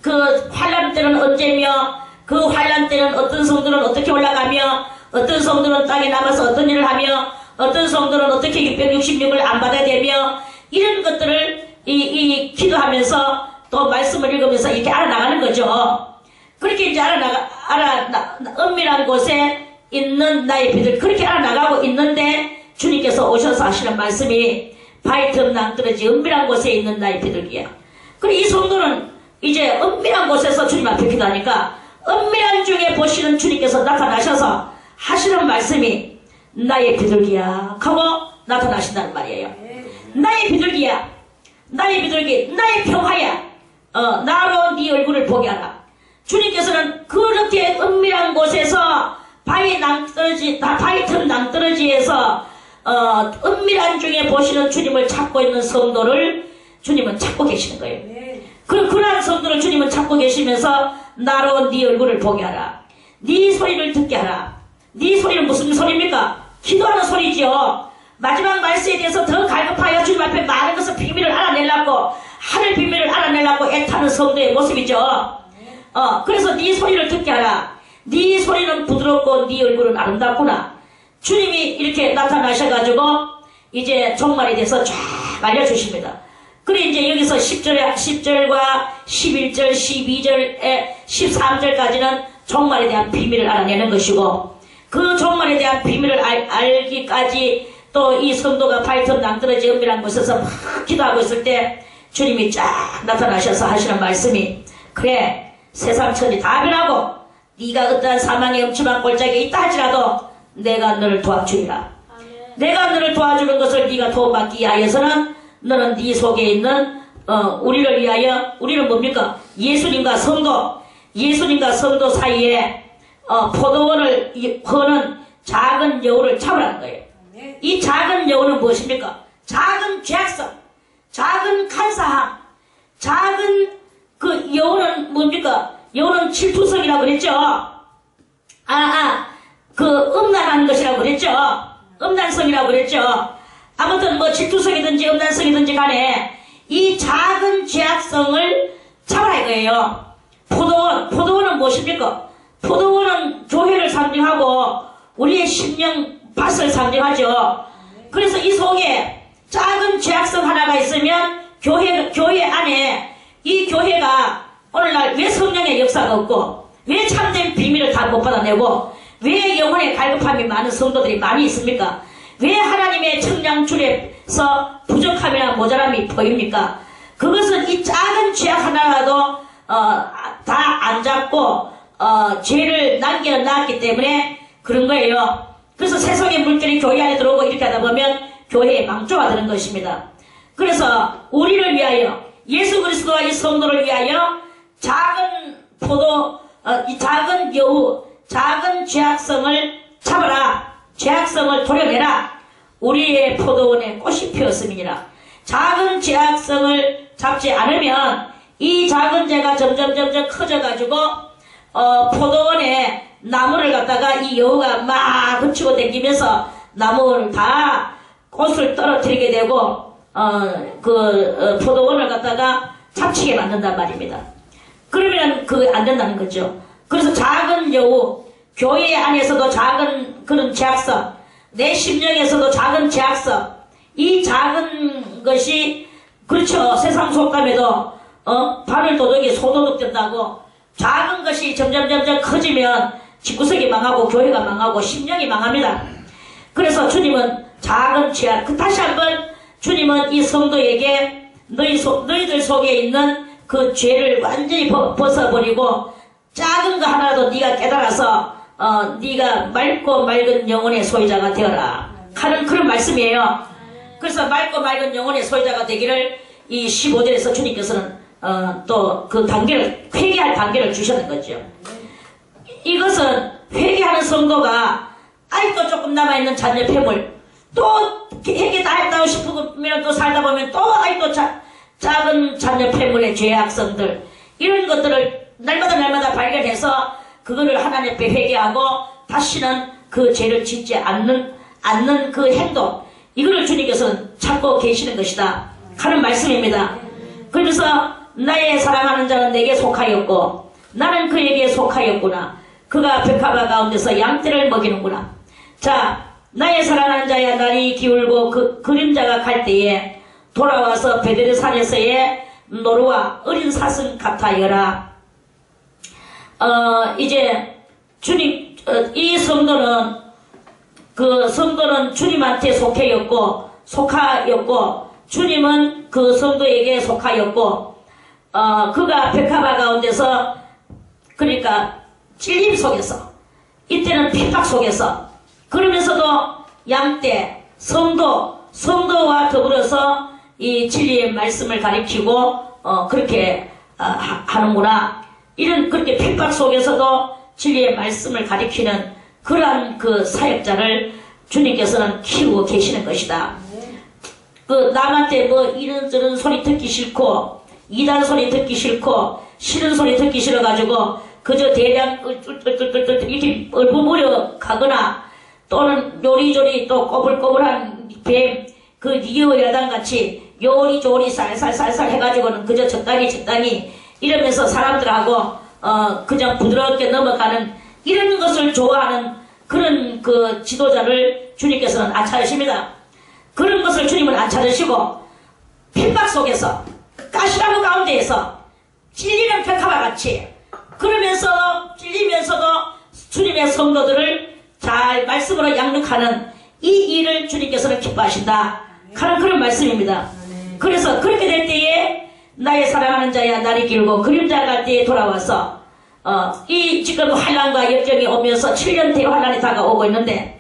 그 환란 때는 언제며 그 환란 때는 어떤 성도는 어떻게 올라가며 어떤 성도는 땅에 남아서 어떤 일을 하며 어떤 성도는 어떻게 666을 안 받아야 되며 이런 것들을 이 기도하면서 또 말씀을 읽으면서 이렇게 알아나가는 거죠. 그렇게 이제 은밀한 곳에 있는 나의 비들 그렇게 알아나가고 있는데 주님께서 오셔서 하시는 말씀이 바위 틈 낭떠러지 은밀한 곳에 있는 나의 비둘기야. 그리고 이 성도는 이제 은밀한 곳에서 주님 앞에 기도하니까 은밀한 중에 보시는 주님께서 나타나셔서 하시는 말씀이 나의 비둘기야 하고 나타나신다는 말이에요. 나의 비둘기야, 나의 비둘기, 나의 평화야. 나로 네 얼굴을 보게 하라. 주님께서는 그렇게 은밀한 곳에서 바위 틈 낭떠러지에서 은밀한 중에 보시는 주님을 찾고 있는 성도를 주님은 찾고 계시는 거예요. 그러한 성도를 주님은 찾고 계시면서 나로 네 얼굴을 보게 하라. 네 소리를 듣게 하라. 네 소리는 무슨 소리입니까? 기도하는 소리지요. 마지막 말씀에 대해서 더 갈급하여 주님 앞에 많은 것을 비밀을 알아내려고 하늘 비밀을 알아내려고 애타는 성도의 모습이죠. 그래서 네 소리를 듣게 하라. 네 소리는 부드럽고 네 얼굴은 아름답구나. 주님이 이렇게 나타나셔가지고 이제 종말에 대해서 쫙 알려주십니다. 그래 이제 여기서 10절과 11절, 12절에 13절까지는 종말에 대한 비밀을 알아내는 것이고, 그 종말에 대한 비밀을 알기까지 또 이 성도가 발톱 낭떠러지 은밀한 곳에서 막 기도하고 있을 때 주님이 쫙 나타나셔서 하시는 말씀이, 그래 세상 천지 다 변하고 네가 어떠한 사망의 음침한 골짜기에 있다 할지라도 내가 너를 도와주리라. 내가 너를 도와주는 것을 네가 도움받기 위하여서는 너는 네 속에 있는 우리를 위하여, 우리는 뭡니까? 예수님과 성도 사이에 포도원을 허는 작은 여우를 잡으라는 거예요. 이 작은 여우는 무엇입니까? 작은 죄악성, 작은 간사함, 작은 그 여우는 뭡니까? 여우는 질투성이라고 그랬죠. 그 음란한 것이라고 그랬죠. 음란성이라고 그랬죠. 아무튼 뭐 질투성이든지 음란성이든지 간에 이 작은 죄악성을 잡아야 이거예요. 포도원은 무엇입니까? 포도원은 교회를 상징하고 우리의 심령 밭을 상징하죠. 그래서 이 속에 작은 죄악성 하나가 있으면 교회 안에 이 교회가 오늘날 왜 성령의 역사가 없고, 왜 참된 비밀을 다 못 받아내고, 왜 영혼의 갈급함이 많은 성도들이 많이 있습니까? 왜 하나님의 청량줄에서 부족함이나 모자람이 보입니까? 그것은 이 작은 죄악 하나라도 다 안 잡고 죄를 남겨놨기 때문에 그런 거예요. 그래서 세상의 물결이 교회 안에 들어오고 이렇게 하다 보면 교회에 망조가 되는 것입니다. 그래서 우리를 위하여, 예수 그리스도와 이 성도를 위하여 작은 이 작은 여우, 작은 죄악성을 잡아라. 죄악성을 도려내라. 우리의 포도원에 꽃이 피었음이니라. 작은 죄악성을 잡지 않으면 이 작은 죄가 점점 커져가지고 포도원에 나무를 갖다가 이 여우가 막 훔치고 다니면서 나무를 다 꽃을 떨어뜨리게 되고 포도원을 갖다가 잡치게 만든단 말입니다. 그러면 그게 안 된다는 거죠. 그래서 작은 여우, 교회 안에서도 작은 그런 죄악성, 내 심령에서도 작은 죄악성, 이 작은 것이, 그렇죠. 세상 속담에도 바늘 도둑이 소도둑 된다고, 작은 것이 점점 커지면 집구석이 망하고 교회가 망하고 심령이 망합니다. 그래서 주님은 작은 죄악, 다시 한번 주님은 이 성도에게 너희들 속에 있는 그 죄를 완전히 벗어버리고 작은 거 하나라도 네가 깨달아서 네가 맑고 맑은 영혼의 소유자가 되어라 하는 그런 말씀이에요. 그래서 맑고 맑은 영혼의 소유자가 되기를 이 15절에서 주님께서는 또 그 단계를, 회개할 단계를 주셨는 거죠. 이것은 회개하는 성도가 아직도 조금 남아있는 잔여 폐물, 또 회개 다 했다고 싶으면 또 살다 보면 또 아직도 작은 잔여 폐물의 죄악성들, 이런 것들을 날마다 발견해서 그거를 하나님 앞에 회개하고 다시는 그 죄를 짓지 않는 그 행동, 이거를 주님께서는 찾고 계시는 것이다 하는 말씀입니다. 그래서 나의 사랑하는 자는 내게 속하였고 나는 그에게 속하였구나. 그가 백합화 가운데서 양떼를 먹이는구나. 자, 나의 사랑하는 자야, 날이 기울고 그 그림자가 갈 때에 돌아와서 베드레산에서의 노루와 어린 사슴 같아여라. 이제 주님, 이 성도는 주님한테 속하였고 주님은 그 성도에게 속하였고 그가 백합화 가운데서, 그러니까 찔림 속에서, 이때는 핍박 속에서, 그러면서도 양떼, 성도와 더불어서 이 진리의 말씀을 가리키고 그렇게 하는구나. 이런 그렇게 핍박 속에서도 진리의 말씀을 가리키는 그러한 그 사역자를 주님께서는 키우고 계시는 것이다. 그 남한테 뭐 이런저런 소리 듣기 싫고 이단 소리 듣기 싫고 싫은 소리 듣기 싫어가지고 그저 대량 이렇게 얼버무려 가거나 또는 요리조리 또 꼬불꼬불한 뱀, 그 니오 야당같이 요리조리 살살살살 해가지고는 그저 적당히 이러면서 사람들하고 그냥 부드럽게 넘어가는 이런 것을 좋아하는 그런 그 지도자를 주님께서는 안 찾으십니다. 그런 것을 주님은 안 찾으시고 핍박 속에서 가시나무 가운데에서 찔리는 백합과 같이 그러면서 찔리면서도 주님의 성도들을 잘 말씀으로 양육하는 이 일을 주님께서는 기뻐하신다 하는 그런 말씀입니다. 그래서 그렇게 될 때에 나의 사랑하는 자야 날이 길고 그림자 갈 때에 돌아와서 이 지금 환난과 역경이 오면서 7년 대환난이 다가오고 있는데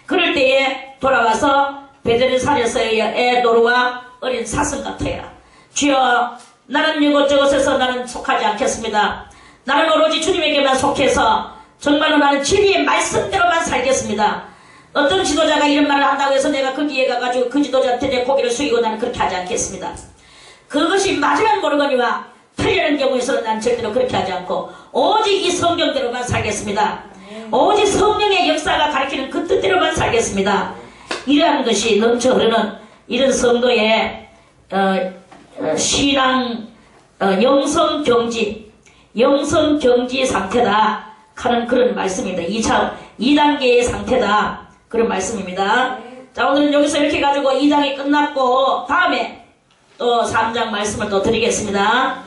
그럴 때에 돌아와서 베드레 산에서의 노루와 어린 사슴 같아요. 주여 나는 이곳저곳에서 나는 속하지 않겠습니다. 나는 오로지 주님에게만 속해서 정말로 나는 진리의 말씀대로만 살겠습니다. 어떤 지도자가 이런 말을 한다고 해서 내가 거기에 가가지고 그 지도자한테 내 고개를 숙이고 나는 그렇게 하지 않겠습니다. 그것이 맞으면 모르거니와 틀리는 경우에서는 난 절대로 그렇게 하지 않고 오직 이 성경대로만 살겠습니다. 오직 성령의 역사가 가르치는 그 뜻대로만 살겠습니다. 이러한 것이 넘쳐 흐르는 이런 성도의 신앙 영성경지 상태다 하는 그런 말씀입니다. 2단계의 상태다 그런 말씀입니다. 자, 오늘은 여기서 이렇게 가지고 2장이 끝났고 다음에 또 3장 말씀을 또 드리겠습니다.